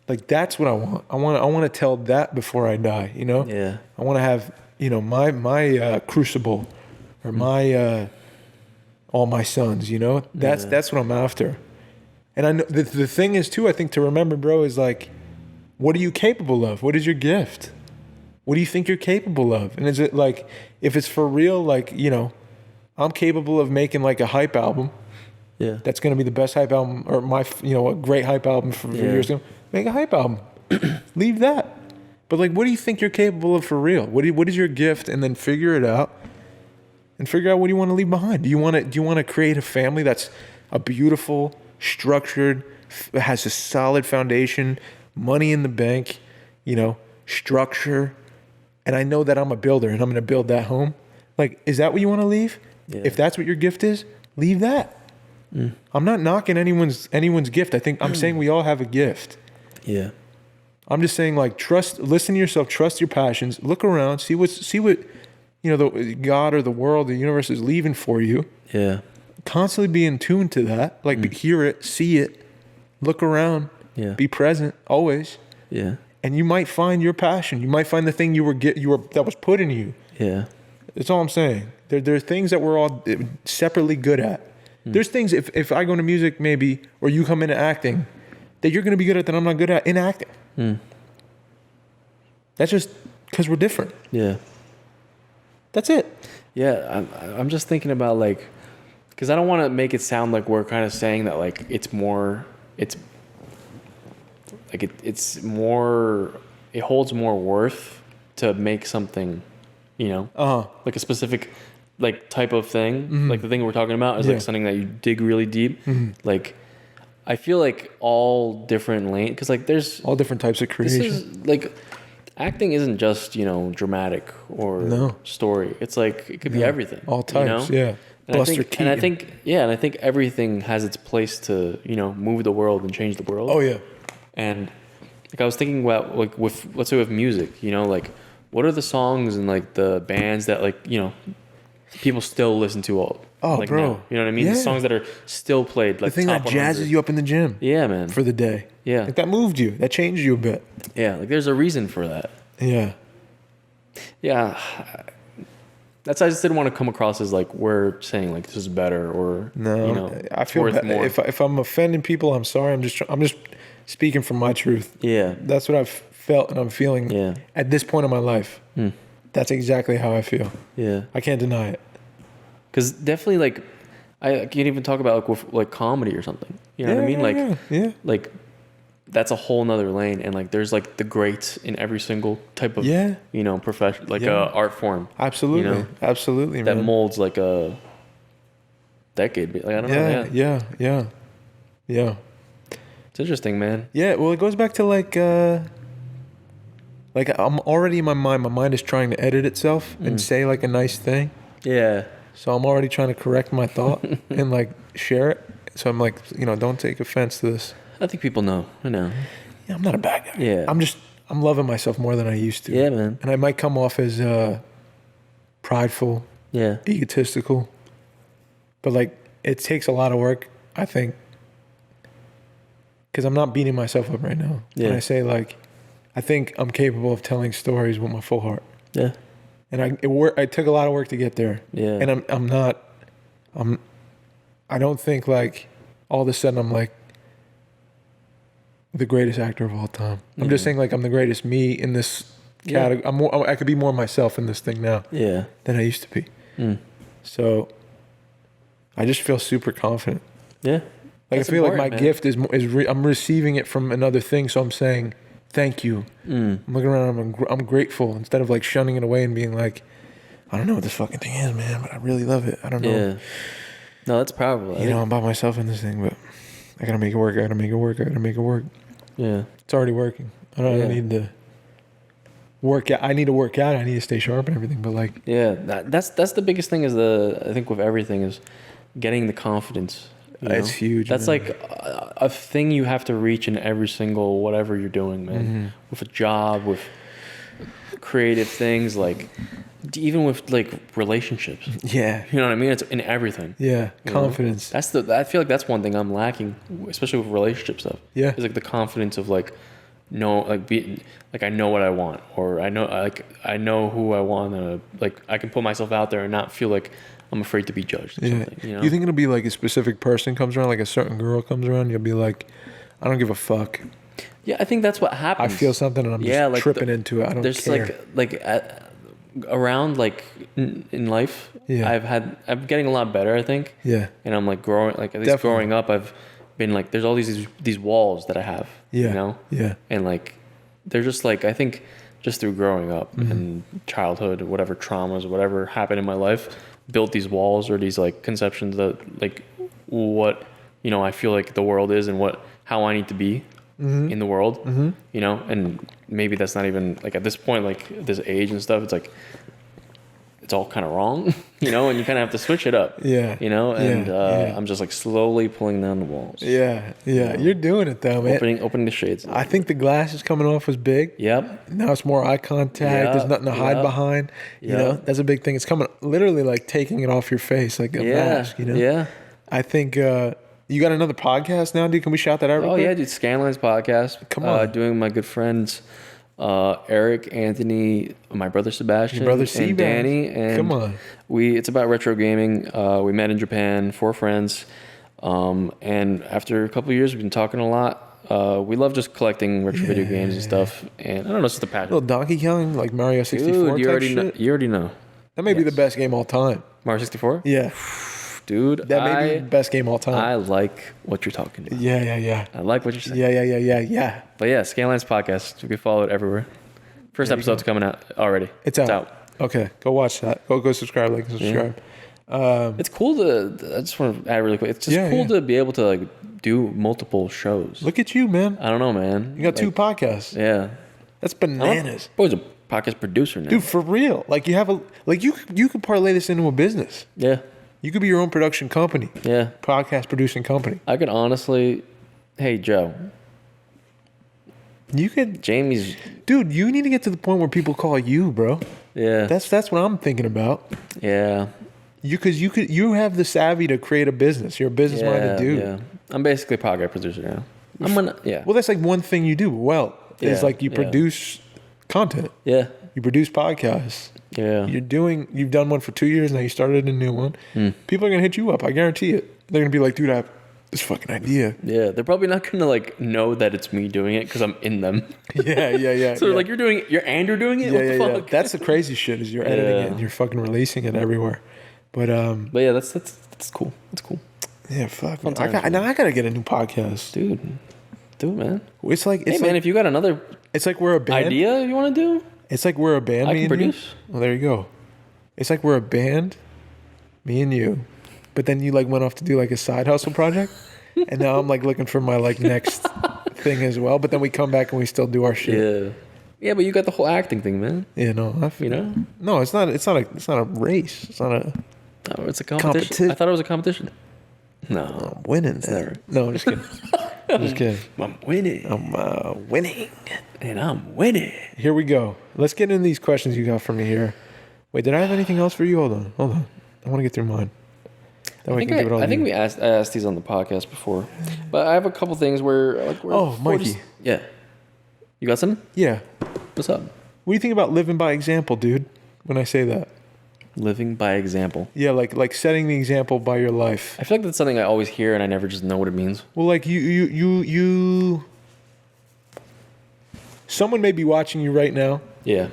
Speaker 1: like, that's what I want. I want to tell that before I die,
Speaker 2: Yeah.
Speaker 1: I want to have, my crucible or my, all my sons, that's what I'm after. And I know the thing is too, I think to remember, bro, is like, what are you capable of? What is your gift? What do you think you're capable of? And is it like, if it's for real, like, I'm capable of making like a hype album.
Speaker 2: Yeah.
Speaker 1: That's going to be the best hype album, or a great hype album for years ago. Make a hype album. Leave that. But like, what do you think you're capable of for real? What is your gift? And then figure it out. And figure out what you want to leave behind. Do you want to create a family that's a beautiful, structured, has a solid foundation, money in the bank, you know, structure, and I know that I'm a builder and I'm going to build that home. Like, is that what you want to leave?
Speaker 2: Yeah.
Speaker 1: If that's what your gift is, leave that. I'm not knocking anyone's gift. I think I'm saying we all have a gift.
Speaker 2: Yeah.
Speaker 1: I'm just saying, like, listen to yourself, trust your passions, look around, see what you know, the God or the world, the universe is leaving for you.
Speaker 2: Yeah.
Speaker 1: Constantly be in tune to that, like hear it, see it, look around, be present always.
Speaker 2: Yeah.
Speaker 1: And you might find your passion. You might find the thing that was put in you.
Speaker 2: Yeah.
Speaker 1: That's all I'm saying. There are things that we're all separately good at. There's things, if I go into music maybe, or you come into acting, that you're going to be good at that I'm not good at in acting. That's just because we're different.
Speaker 2: Yeah.
Speaker 1: That's it.
Speaker 2: Yeah. I'm just thinking about, like, because I don't want to make it sound like we're kind of saying that, like, it's more, it holds more worth to make something, you know, like a specific, like, type of thing, like the thing we're talking about is like something that you dig really deep. Like, I feel like all different lanes, because, like, there's
Speaker 1: all different types of creation.
Speaker 2: This is, like, acting isn't just, you know, dramatic or story. It's like, it could be everything.
Speaker 1: All types,
Speaker 2: you know? And I think everything has its place to, you know, move the world and change the world.
Speaker 1: Oh yeah.
Speaker 2: And, like, I was thinking about, like, let's say with music, you know, like, what are the songs and, like, the bands that, like, you know, people still listen to all. Like,
Speaker 1: bro.
Speaker 2: now, you know what I mean? The songs that are still played, like,
Speaker 1: the thing that jazzes you up in the gym.
Speaker 2: Yeah, man.
Speaker 1: For the day.
Speaker 2: Yeah.
Speaker 1: Like, that moved you. That changed you a bit.
Speaker 2: Yeah, like, there's a reason for that.
Speaker 1: Yeah.
Speaker 2: Yeah. I just didn't want to come across as, like, we're saying, like, this is better or,
Speaker 1: no,
Speaker 2: you know,
Speaker 1: I feel
Speaker 2: more.
Speaker 1: If I'm offending people, I'm sorry. I'm just speaking from my truth.
Speaker 2: Yeah.
Speaker 1: That's what I've felt and I'm feeling at this point in my life. That's exactly how I feel.
Speaker 2: Yeah.
Speaker 1: I can't deny it.
Speaker 2: Because definitely, like, I can't even talk about, like, with, like, comedy or something. You know what I mean? Like, that's a whole nother lane. And, like, there's, like, the greats in every single type of, you know, profession, like, art form.
Speaker 1: Absolutely.
Speaker 2: You know?
Speaker 1: Absolutely,
Speaker 2: that
Speaker 1: man.
Speaker 2: molds, like, a decade. Like, I don't know.
Speaker 1: Yeah.
Speaker 2: It's interesting, man.
Speaker 1: Yeah, well, it goes back to, like I'm already in my mind is trying to edit itself and say, like, a nice thing.
Speaker 2: Yeah.
Speaker 1: So I'm already trying to correct my thought and, like, share it. So I'm like, you know, don't take offense to this.
Speaker 2: I think people know. I know.
Speaker 1: Yeah, I'm not a bad guy.
Speaker 2: Yeah.
Speaker 1: I'm loving myself more than I used to.
Speaker 2: Yeah, man.
Speaker 1: And I might come off as prideful, egotistical. But, like, it takes a lot of work, I think. Because I'm not beating myself up right now.
Speaker 2: Yeah.
Speaker 1: And I say, like, I think I'm capable of telling stories with my full heart.
Speaker 2: Yeah.
Speaker 1: And it took a lot of work to get there.
Speaker 2: Yeah.
Speaker 1: And I don't think, like, all of a sudden I'm, like, the greatest actor of all time. I'm just saying, like, I'm the greatest me in this category. I could be more myself in this thing now than I used to be. So I just feel super confident.
Speaker 2: Yeah.
Speaker 1: Like, I feel like my gift is I'm receiving it from another thing. So I'm saying, thank you. I'm looking around. I'm grateful instead of, like, shunning it away and being like, I don't know what this fucking thing is, man, but I really love it. I don't know.
Speaker 2: Yeah. No, that's powerful.
Speaker 1: You know, I'm by myself in this thing, but I gotta make it work. I gotta make it work.
Speaker 2: Yeah.
Speaker 1: It's already working. I don't need to work out. I need to work out. I need to stay sharp and everything. But, like,
Speaker 2: that's the biggest thing I think with everything is getting the confidence.
Speaker 1: It's huge.
Speaker 2: That's,
Speaker 1: man.
Speaker 2: like a thing you have to reach in every single whatever you're doing, man. With a job, with creative things, like even with, like, relationships.
Speaker 1: Yeah.
Speaker 2: You know what I mean? It's in everything.
Speaker 1: Yeah. Confidence.
Speaker 2: I feel like that's one thing I'm lacking, especially with relationship stuff.
Speaker 1: Yeah.
Speaker 2: It's like the confidence of, like, I know what I want, or I know who I want to, like, I can put myself out there and not feel like I'm afraid to be judged or something. You know?
Speaker 1: You think it'll be like a specific person comes around, like a certain girl comes around, you'll be like, I don't give a fuck.
Speaker 2: Yeah, I think that's what happens.
Speaker 1: I feel something and I'm just like tripping into it. I don't care.
Speaker 2: There's around, like, in life, I'm getting a lot better, I think.
Speaker 1: Yeah.
Speaker 2: And I'm, like, growing, like, at least growing up, I've been, like, there's all these walls that I have.
Speaker 1: Yeah.
Speaker 2: You know?
Speaker 1: Yeah.
Speaker 2: And, like, they're just, like, I think just through growing up and childhood, whatever traumas, whatever happened in my life, built these walls or these, like, conceptions that, like, what, you know, I feel like the world is and how I need to be. in the world, you know, and maybe that's not even like at this point, like this age and stuff, it's like, it's all kind of wrong, you know, and you kind of have to switch it up.
Speaker 1: Yeah.
Speaker 2: You know, and I'm just like slowly pulling down the walls.
Speaker 1: Yeah. Yeah. You're doing it though, man.
Speaker 2: Opening the shades.
Speaker 1: I think the glasses coming off was big.
Speaker 2: Yep.
Speaker 1: Now it's more eye contact. There's nothing to hide behind. You know, that's a big thing. It's coming literally like taking it off your face, like a mask, you know?
Speaker 2: Yeah.
Speaker 1: I think you got another podcast now, dude. Can we shout that out real quick?
Speaker 2: Yeah, dude. Scanline's podcast.
Speaker 1: Come on.
Speaker 2: Doing my good friends Eric, Anthony, my brother Sebastian,
Speaker 1: your brother
Speaker 2: and Danny, and
Speaker 1: come on.
Speaker 2: It's about retro gaming. We met in Japan, 4 friends, and after a couple of years, we've been talking a lot. We love just collecting retro video games and stuff, and I don't know, it's just a passion.
Speaker 1: Little Donkey Kong, like Mario 64.
Speaker 2: Dude, you already
Speaker 1: shit.
Speaker 2: you already know.
Speaker 1: That may be the best game all time.
Speaker 2: Mario 64.
Speaker 1: Yeah,
Speaker 2: dude,
Speaker 1: that may be the best game all time.
Speaker 2: I like what you're talking about.
Speaker 1: Yeah.
Speaker 2: I like what you're saying.
Speaker 1: Yeah.
Speaker 2: But yeah, Scanline's podcast. You can follow it everywhere. First episode's coming out already.
Speaker 1: It's out. Okay, go watch that. Go subscribe, like, and subscribe.
Speaker 2: It's cool to. I just want to add really quick. It's just cool to be able to like do multiple shows.
Speaker 1: Look at you, man.
Speaker 2: I don't know, man.
Speaker 1: You got 2 podcasts.
Speaker 2: Yeah,
Speaker 1: That's bananas.
Speaker 2: Boy's a podcast producer now.
Speaker 1: Dude, for real. Like you have you could parlay this into a business.
Speaker 2: Yeah,
Speaker 1: You could be your own production company.
Speaker 2: yeah.
Speaker 1: Podcast producing company.
Speaker 2: I could honestly. Hey, Joe.
Speaker 1: You could,
Speaker 2: Jamie's.
Speaker 1: dude. You need to get to the point where people call you, bro.
Speaker 2: Yeah.
Speaker 1: That's what I'm thinking about.
Speaker 2: Yeah.
Speaker 1: You have the savvy to create a business. You're a business minded dude.
Speaker 2: Yeah. I'm basically a podcast producer now. I'm gonna. Yeah.
Speaker 1: Well, that's like one thing you do well. Is
Speaker 2: Yeah,
Speaker 1: like you
Speaker 2: yeah.
Speaker 1: produce content.
Speaker 2: Yeah.
Speaker 1: You produce podcasts.
Speaker 2: Yeah.
Speaker 1: You've done one for 2 years now. You started a new one. People are gonna hit you up. I guarantee it. They're gonna be like, dude, I have this fucking idea.
Speaker 2: Yeah. They're probably not gonna like know that it's me doing it because I'm in them.
Speaker 1: Yeah.
Speaker 2: So they're like, you're doing it. You're doing it. What the fuck?
Speaker 1: That's the crazy shit. Is you're editing it and you're fucking releasing it everywhere. But
Speaker 2: yeah, that's cool. That's cool.
Speaker 1: yeah, fuck. Man.
Speaker 2: times,
Speaker 1: I gotta get a new podcast.
Speaker 2: Dude, do it, man.
Speaker 1: It's like
Speaker 2: Hey, man, if you got another
Speaker 1: it's like we're a band.
Speaker 2: idea you want to do,
Speaker 1: It's like we're a band.
Speaker 2: I
Speaker 1: me
Speaker 2: can
Speaker 1: and you.
Speaker 2: produce.
Speaker 1: Well, there you go. It's like we're a band, me and you, but then you like went off to do like a side hustle project, and now I'm like looking for my like next thing as well. But then we come back and we still do our shit.
Speaker 2: Yeah, but you got the whole acting thing, man.
Speaker 1: Yeah, no,
Speaker 2: You know,
Speaker 1: no, it's not a race. It's not a.
Speaker 2: no, it's a competition. I thought it was a competition. No,
Speaker 1: I'm winning.
Speaker 2: never.
Speaker 1: No, I'm just kidding. I'm just kidding.
Speaker 2: I'm winning,
Speaker 1: I'm winning.
Speaker 2: and I'm winning.
Speaker 1: Here we go. Let's get into these questions you got for me here. Wait, did I have anything else for you? Hold on. I want to get through mine. That way
Speaker 2: I think I asked these on the podcast before, but I have a couple things where like
Speaker 1: Mikey.
Speaker 2: Yeah, you got something?
Speaker 1: Yeah.
Speaker 2: What's up?
Speaker 1: What do you think about living by example, dude? When I say that.
Speaker 2: Living by example.
Speaker 1: Yeah, like setting the example by your life.
Speaker 2: I feel like that's something I always hear and I never just know what it means.
Speaker 1: Well, like you someone may be watching you right now
Speaker 2: Yeah.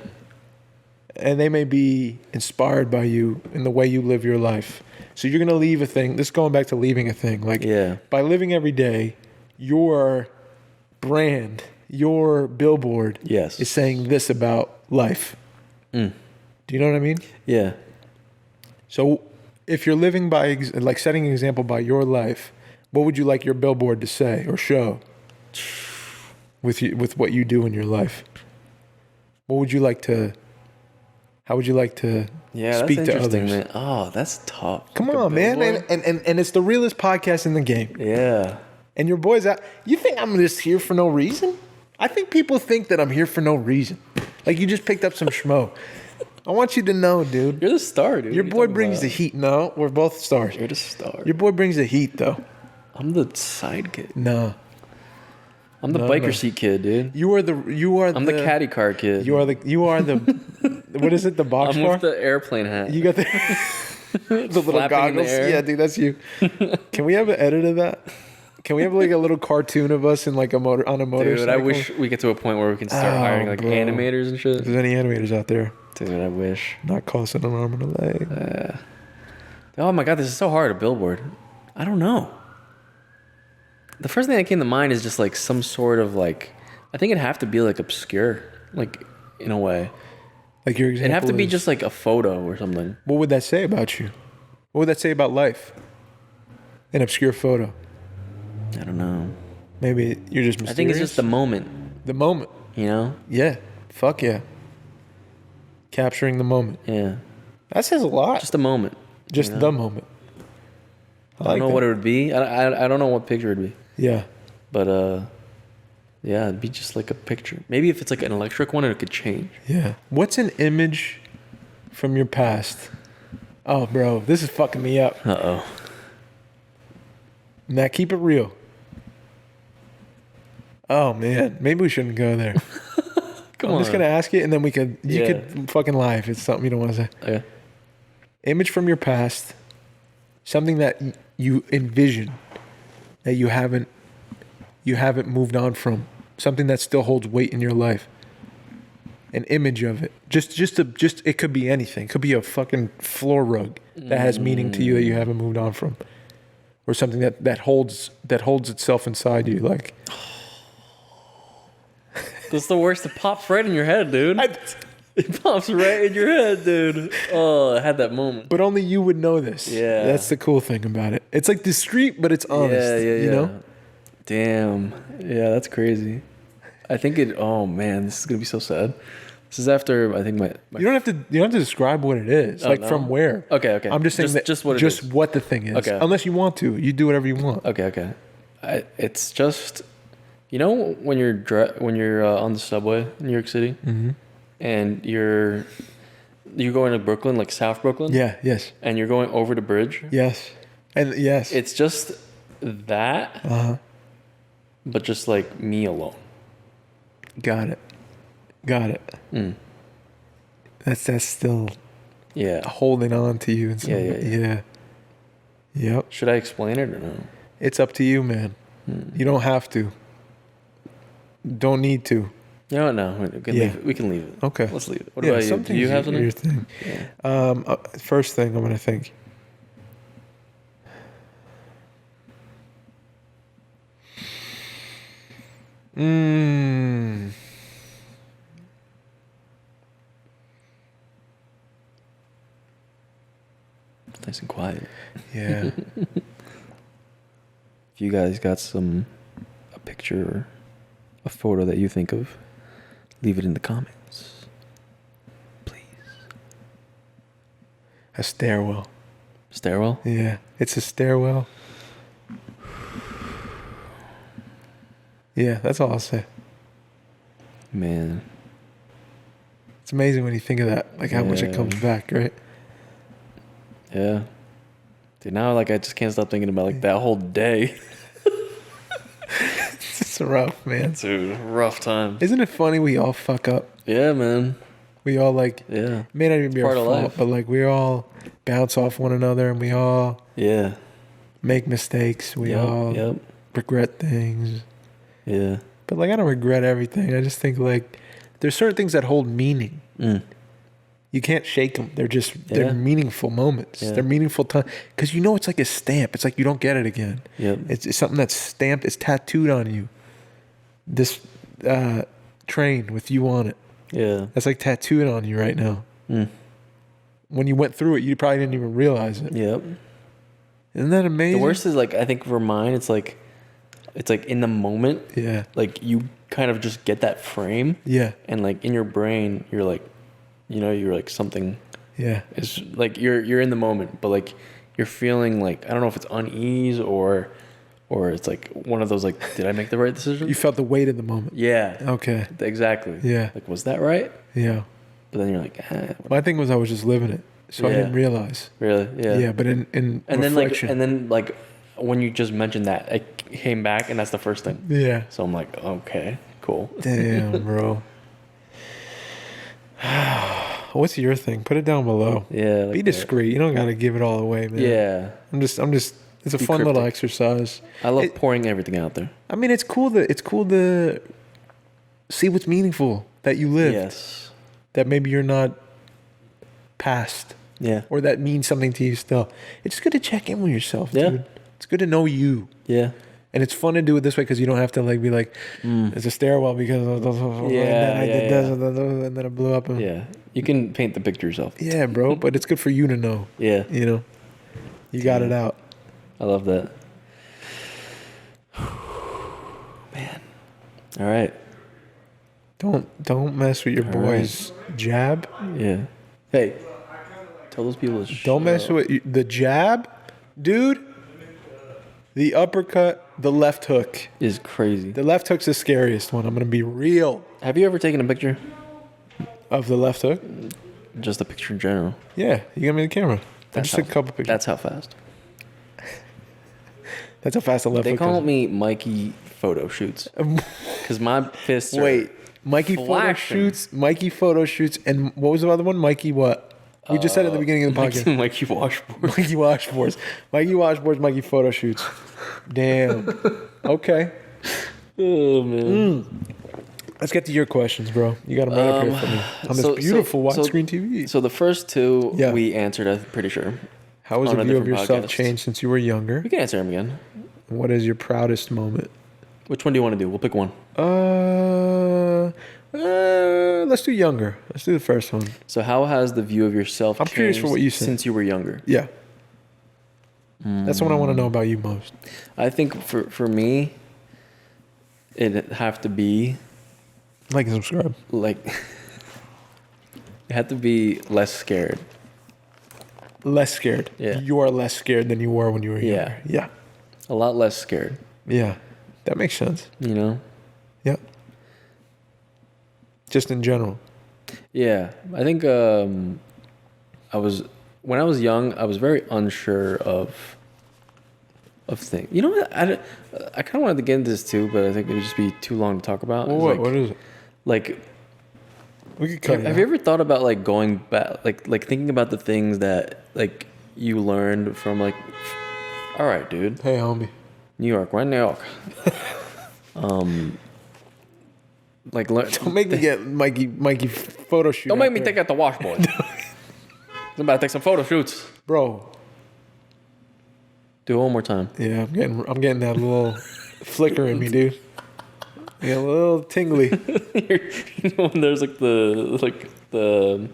Speaker 1: and they may be inspired by you in the way you live your life. So you're going to leave a thing. This is going back to leaving a thing. Like by living every day, your brand, your billboard is saying this about life. Do you know what I mean?
Speaker 2: Yeah.
Speaker 1: So if you're living by, like setting an example by your life, what would you like your billboard to say or show with what you do in your life? What would you like to, how would you like to speak to others?
Speaker 2: Man. Oh, that's tough.
Speaker 1: Come on, man. And it's the realest podcast in the game.
Speaker 2: Yeah.
Speaker 1: And your boys out. You think I'm just here for no reason? I think people think that I'm here for no reason. Like you just picked up some schmo. I want you to know, dude.
Speaker 2: You're the star, dude.
Speaker 1: Your boy brings the heat. No, we're both stars.
Speaker 2: You're the star.
Speaker 1: Your boy brings the heat, though.
Speaker 2: I'm the side kid.
Speaker 1: No.
Speaker 2: I'm the biker seat kid, dude.
Speaker 1: I'm
Speaker 2: the caddy car kid.
Speaker 1: You are the what is it, the box
Speaker 2: I'm
Speaker 1: car?
Speaker 2: with the airplane hat.
Speaker 1: You got the the little goggles. Yeah, dude, that's you. Can we have an edit of that? Can we have like a little cartoon of us in like on a motorcycle?
Speaker 2: Dude, I wish we get to a point where we can start hiring like animators and shit.
Speaker 1: If there's any animators out there.
Speaker 2: Dude, I wish.
Speaker 1: Not costing an arm and a leg.
Speaker 2: Oh my god, this is so hard, a billboard. I don't know. The first thing that came to mind is just like some sort of like, I think it'd have to be like obscure, like in a way.
Speaker 1: Like your example
Speaker 2: It'd have to be just like a photo or something.
Speaker 1: What would that say about you? What would that say about life? An obscure photo.
Speaker 2: I don't know.
Speaker 1: Maybe you're just mysterious.
Speaker 2: I think it's just the moment.
Speaker 1: The moment.
Speaker 2: You know?
Speaker 1: Yeah. Fuck yeah. Capturing the moment.
Speaker 2: Yeah.
Speaker 1: That says a lot.
Speaker 2: Just a moment.
Speaker 1: Just the moment.
Speaker 2: I don't know what it would be. I don't know what picture it would be.
Speaker 1: Yeah.
Speaker 2: But yeah, it'd be just like a picture. Maybe if it's like an electric one, it could change.
Speaker 1: Yeah. What's an image from your past? Oh, bro, this is fucking me up.
Speaker 2: Uh-oh.
Speaker 1: Now keep it real. Oh man, maybe we shouldn't go there. I'm just gonna ask you, and then you could fucking lie if it's something you don't want to say.
Speaker 2: Okay.
Speaker 1: Image from your past, something that you envision that you haven't moved on from, something that still holds weight in your life. An image of it, just it could be anything. It could be a fucking floor rug that has meaning to you that you haven't moved on from, or something that holds itself inside you, like.
Speaker 2: That's the worst. It pops right in your head, dude. It pops right in your head, dude. Oh, I had that moment.
Speaker 1: But only you would know this.
Speaker 2: Yeah.
Speaker 1: That's the cool thing about it. It's like discreet, but it's honest. Yeah. You know?
Speaker 2: Damn. Yeah, that's crazy. I think oh man, this is gonna be so sad. This is after I think my
Speaker 1: You don't have to describe what it is. From where.
Speaker 2: Okay.
Speaker 1: I'm just saying what the thing is.
Speaker 2: Okay.
Speaker 1: Unless you want to. You do whatever you want.
Speaker 2: Okay. It's just, you know, when you're on the subway in New York City,
Speaker 1: mm-hmm.
Speaker 2: and you're going to Brooklyn, like South Brooklyn.
Speaker 1: Yeah. Yes.
Speaker 2: And you're going over the bridge.
Speaker 1: Yes. And yes.
Speaker 2: It's just that.
Speaker 1: Uh-huh.
Speaker 2: But just like me alone.
Speaker 1: Got it. That's still holding on to you. Yeah. Yep.
Speaker 2: Should I explain it or no?
Speaker 1: It's up to you, man. You don't have to. Don't need to.
Speaker 2: No, we can leave it.
Speaker 1: Okay.
Speaker 2: Let's leave it. What about you? Do you have something?
Speaker 1: Your thing. Yeah. First thing I'm going to think.
Speaker 2: It's nice and quiet.
Speaker 1: Yeah.
Speaker 2: If you guys got a picture or a photo that you think of, leave it in the comments, please.
Speaker 1: A stairwell.
Speaker 2: Stairwell?
Speaker 1: Yeah, it's a stairwell. Yeah, that's all I'll say.
Speaker 2: Man.
Speaker 1: It's amazing when you think of that, like how much it comes back, right?
Speaker 2: Yeah. Dude, now I just can't stop thinking about that whole day.
Speaker 1: It's rough, man.
Speaker 2: Dude, rough time.
Speaker 1: Isn't it funny we all fuck up?
Speaker 2: Yeah, man.
Speaker 1: We all may not even be our fault, but we all bounce off one another, and we all make mistakes. We all regret things.
Speaker 2: Yeah.
Speaker 1: But I don't regret everything. I just think there's certain things that hold meaning. You can't shake them. They're meaningful moments.
Speaker 2: Yeah.
Speaker 1: They're meaningful time because it's like a stamp. It's like you don't get it again.
Speaker 2: Yep.
Speaker 1: It's something that's stamped. It's tattooed on you. This train with you on it.
Speaker 2: Yeah.
Speaker 1: That's like tattooed on you right now. When you went through it, you probably didn't even realize it.
Speaker 2: Yep.
Speaker 1: Isn't that amazing?
Speaker 2: The worst is I think for mine, it's like in the moment.
Speaker 1: Yeah.
Speaker 2: You kind of just get that frame.
Speaker 1: Yeah.
Speaker 2: And in your brain, you're you're something.
Speaker 1: Yeah.
Speaker 2: It's you're in the moment, but you're feeling I don't know if it's unease or it's one of those did I make the right decision?
Speaker 1: You felt the weight of the moment.
Speaker 2: Yeah.
Speaker 1: Okay.
Speaker 2: Exactly.
Speaker 1: Yeah.
Speaker 2: Was that right?
Speaker 1: Yeah.
Speaker 2: But then you're
Speaker 1: my thing was I was just living it, so I didn't realize.
Speaker 2: Really? Yeah.
Speaker 1: Yeah, but in reflection.
Speaker 2: Then when you just mentioned that, I came back and that's the first thing.
Speaker 1: Yeah.
Speaker 2: So I'm okay, cool.
Speaker 1: Damn, bro. What's your thing? Put it down below.
Speaker 2: Yeah.
Speaker 1: Be discreet. You don't gotta give it all away, man.
Speaker 2: Yeah.
Speaker 1: I'm just. It's a fun little exercise.
Speaker 2: I love pouring everything out there.
Speaker 1: I mean, it's cool to see what's meaningful that you lived.
Speaker 2: Yes.
Speaker 1: That maybe you're not past.
Speaker 2: Yeah.
Speaker 1: Or that means something to you still. It's good to check in with yourself, dude. It's good to know you.
Speaker 2: Yeah.
Speaker 1: And it's fun to do it this way because you don't have to be it's a stairwell because and then I did this and then it blew up.
Speaker 2: Yeah. You can paint the picture yourself.
Speaker 1: Yeah, bro. But it's good for you to know.
Speaker 2: Yeah.
Speaker 1: You got it out.
Speaker 2: I love that. Man. All right.
Speaker 1: Don't mess with your boy's jab.
Speaker 2: Yeah. Hey, tell those people to
Speaker 1: Don't mess with the jab, dude. The uppercut, the left hook
Speaker 2: is crazy.
Speaker 1: The left hook's the scariest one. I'm gonna be real.
Speaker 2: Have you ever taken a picture
Speaker 1: Of the left hook?
Speaker 2: Just a picture in general.
Speaker 1: Yeah, you got me the camera. I just took a couple pictures.
Speaker 2: That's how fast.
Speaker 1: That's how fast the left
Speaker 2: They
Speaker 1: hook
Speaker 2: call
Speaker 1: is.
Speaker 2: me Mikey photo shoots because my fists are
Speaker 1: Wait, Mikey
Speaker 2: flashing.
Speaker 1: Mikey photo shoots, and what was the other one? Mikey what? We just said at the beginning of the podcast.
Speaker 2: Mikey washboard.
Speaker 1: Mikey washboards. Mikey washboards, Mikey photo shoots. Damn. Okay.
Speaker 2: Oh man.
Speaker 1: Let's get to your questions, bro. You got them right up here for me on this beautiful widescreen TV.
Speaker 2: So the first two we answered, I'm pretty sure.
Speaker 1: How has
Speaker 2: on
Speaker 1: the
Speaker 2: a
Speaker 1: view of
Speaker 2: different
Speaker 1: yourself
Speaker 2: podcast.
Speaker 1: changed since you were younger?
Speaker 2: We can answer them again.
Speaker 1: What is your proudest moment?
Speaker 2: Which one do you want to do? We'll pick one.
Speaker 1: Let's do younger. Let's do the first one.
Speaker 2: So how has the view of yourself
Speaker 1: I'm curious
Speaker 2: changed
Speaker 1: for what you said.
Speaker 2: since you were younger?
Speaker 1: Yeah. That's what I want to know about you most.
Speaker 2: I think for me, it'd have to be
Speaker 1: Like and subscribe.
Speaker 2: like it had to be less scared.
Speaker 1: Less scared.
Speaker 2: Yeah.
Speaker 1: You are less scared than you were when you were younger. Yeah.
Speaker 2: A lot less scared.
Speaker 1: Yeah. That makes sense.
Speaker 2: You know?
Speaker 1: Yeah. Just in general.
Speaker 2: Yeah. I think when I was young, I was very unsure of things. You know what? I kind of wanted to get into this too, but I think it would just be too long to talk about.
Speaker 1: Well, what is it?
Speaker 2: Like,
Speaker 1: We could cut it
Speaker 2: have you ever thought about like going back, like thinking about the things that like you learned from like, all right, dude,
Speaker 1: Hey, homie.
Speaker 2: New York, we're in New York. Like,
Speaker 1: Don't make me get Mikey photo shoot.
Speaker 2: Don't make
Speaker 1: out
Speaker 2: me
Speaker 1: there.
Speaker 2: take out the washboard. I'm about to take some photo shoots.
Speaker 1: Bro.
Speaker 2: Do it one more time.
Speaker 1: Yeah, I'm getting that little flicker in me, dude. Yeah, a little tingly.
Speaker 2: You know when there's like the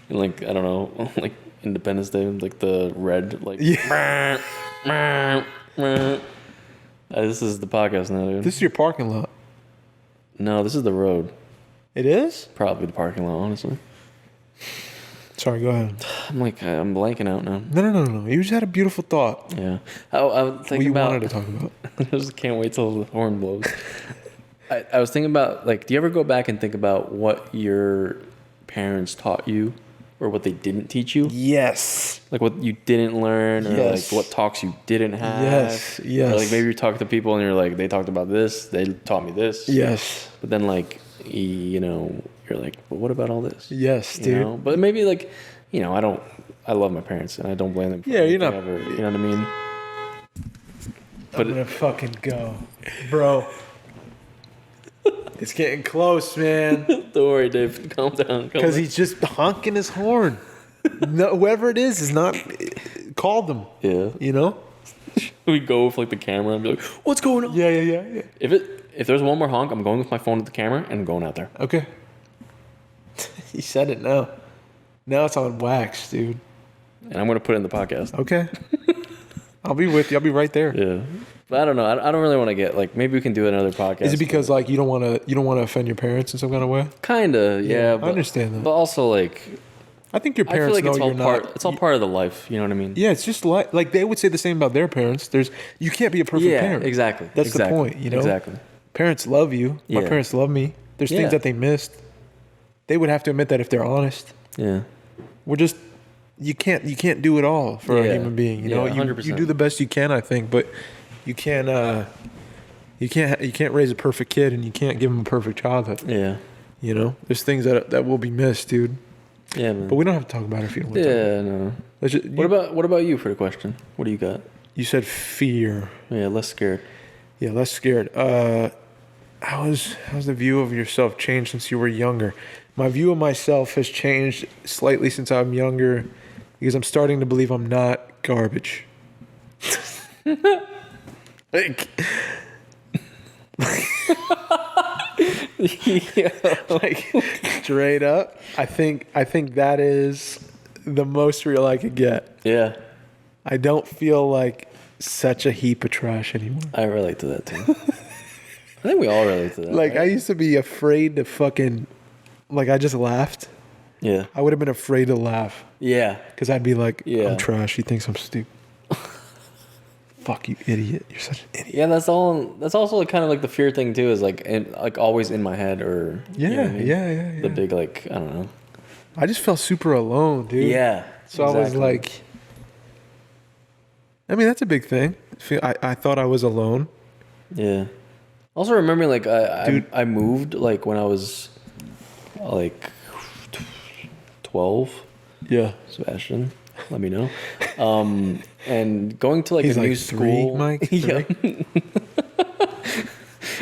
Speaker 2: I don't know, like Independence Day, like the red, like this is the podcast now, dude.
Speaker 1: This is your parking lot.
Speaker 2: No, this is the road.
Speaker 1: It is?
Speaker 2: Probably the parking lot, honestly.
Speaker 1: Sorry, go ahead.
Speaker 2: I'm blanking out now.
Speaker 1: No. You just had a beautiful thought.
Speaker 2: Yeah. I was
Speaker 1: What
Speaker 2: thinking
Speaker 1: you
Speaker 2: about.
Speaker 1: wanted to talk about.
Speaker 2: I just can't wait till the horn blows. I was thinking about, like, do you ever go back and think about what your parents taught you or what they didn't teach you?
Speaker 1: Yes.
Speaker 2: Like what you didn't learn or
Speaker 1: Yes.
Speaker 2: like what talks you didn't have?
Speaker 1: Yes.
Speaker 2: Or like maybe you talk to people and you're like, they talked about this, they taught me this.
Speaker 1: Yes.
Speaker 2: But then like, you know, you're like, but what about all this?
Speaker 1: Yes,
Speaker 2: You
Speaker 1: dude.
Speaker 2: know? But maybe like, you know, I love my parents and I don't blame them for
Speaker 1: Yeah, you're
Speaker 2: anything
Speaker 1: not-
Speaker 2: ever, you know what I mean?
Speaker 1: I'm gonna fucking go. Bro. It's getting close, man.
Speaker 2: Don't worry, Dave. Calm down.
Speaker 1: Because he's just honking his horn. No, whoever it is not called them.
Speaker 2: Yeah.
Speaker 1: You know?
Speaker 2: We go with like the camera and be like, what's going on?
Speaker 1: Yeah.
Speaker 2: If there's one more honk, I'm going with my phone to the camera and going out there.
Speaker 1: Okay. You said it now. Now it's on wax, dude.
Speaker 2: And I'm going to put it in the podcast.
Speaker 1: Okay. I'll be with you. I'll be right there.
Speaker 2: Yeah. But I don't know. I don't really want to get like, maybe we can do another podcast.
Speaker 1: Is it because like you don't want to offend your parents in some kind of way?
Speaker 2: Kinda, yeah.
Speaker 1: I understand that.
Speaker 2: But also like,
Speaker 1: I think your
Speaker 2: I feel
Speaker 1: parents
Speaker 2: like
Speaker 1: know
Speaker 2: it's all
Speaker 1: you're
Speaker 2: part.
Speaker 1: not.
Speaker 2: It's all part of the life. You know what I mean?
Speaker 1: Yeah, it's just like they would say the same about their parents. You can't be a perfect
Speaker 2: Yeah,
Speaker 1: parent.
Speaker 2: exactly.
Speaker 1: That's
Speaker 2: exactly.
Speaker 1: the point. You know.
Speaker 2: Exactly.
Speaker 1: Parents love you. My
Speaker 2: Yeah.
Speaker 1: parents love me. There's
Speaker 2: Yeah.
Speaker 1: things that they missed. They would have to admit that if they're honest.
Speaker 2: Yeah.
Speaker 1: We're just you can't do it all for a
Speaker 2: Yeah.
Speaker 1: human being. You know,
Speaker 2: Yeah, 100%.
Speaker 1: you do the best you can, I think, but you can't raise a perfect kid and you can't give him a perfect childhood.
Speaker 2: Yeah.
Speaker 1: You know, there's things that will be missed, dude.
Speaker 2: Yeah, man.
Speaker 1: But we don't have to talk about it if you don't want to.
Speaker 2: Yeah, no.
Speaker 1: Let's just,
Speaker 2: What about you for the question? What do you got?
Speaker 1: you said fear?
Speaker 2: Yeah, less scared.
Speaker 1: Yeah, less scared. How's the view of yourself changed since you were younger? My view of myself has changed slightly since I'm younger because I'm starting to believe I'm not garbage. like, like straight up, I think that is the most real I could get.
Speaker 2: Yeah.
Speaker 1: I don't feel like such a heap of trash anymore.
Speaker 2: I relate to that too. I think we all relate to that.
Speaker 1: Like,
Speaker 2: right?
Speaker 1: I used to be afraid to fucking, like, I just laughed.
Speaker 2: Yeah.
Speaker 1: I would have been afraid to laugh.
Speaker 2: Yeah.
Speaker 1: Because I'd be like,
Speaker 2: Yeah.
Speaker 1: I'm trash. He thinks I'm stupid. Fuck you, idiot. You're such an idiot.
Speaker 2: Yeah, that's all. That's also like kind of like the fear thing too. Is like always in my head or
Speaker 1: Yeah,
Speaker 2: you know what I mean?
Speaker 1: yeah.
Speaker 2: The big like I don't know.
Speaker 1: I just felt super alone, dude.
Speaker 2: Yeah.
Speaker 1: So I was like, I mean, that's a big thing. I thought I was alone.
Speaker 2: Yeah. Also remembering like
Speaker 1: Dude.
Speaker 2: I moved like when I was like 12.
Speaker 1: Yeah.
Speaker 2: Sebastian, let me know. And going to like
Speaker 1: He's
Speaker 2: a new
Speaker 1: like,
Speaker 2: school,
Speaker 1: 3, Mike?
Speaker 2: yeah,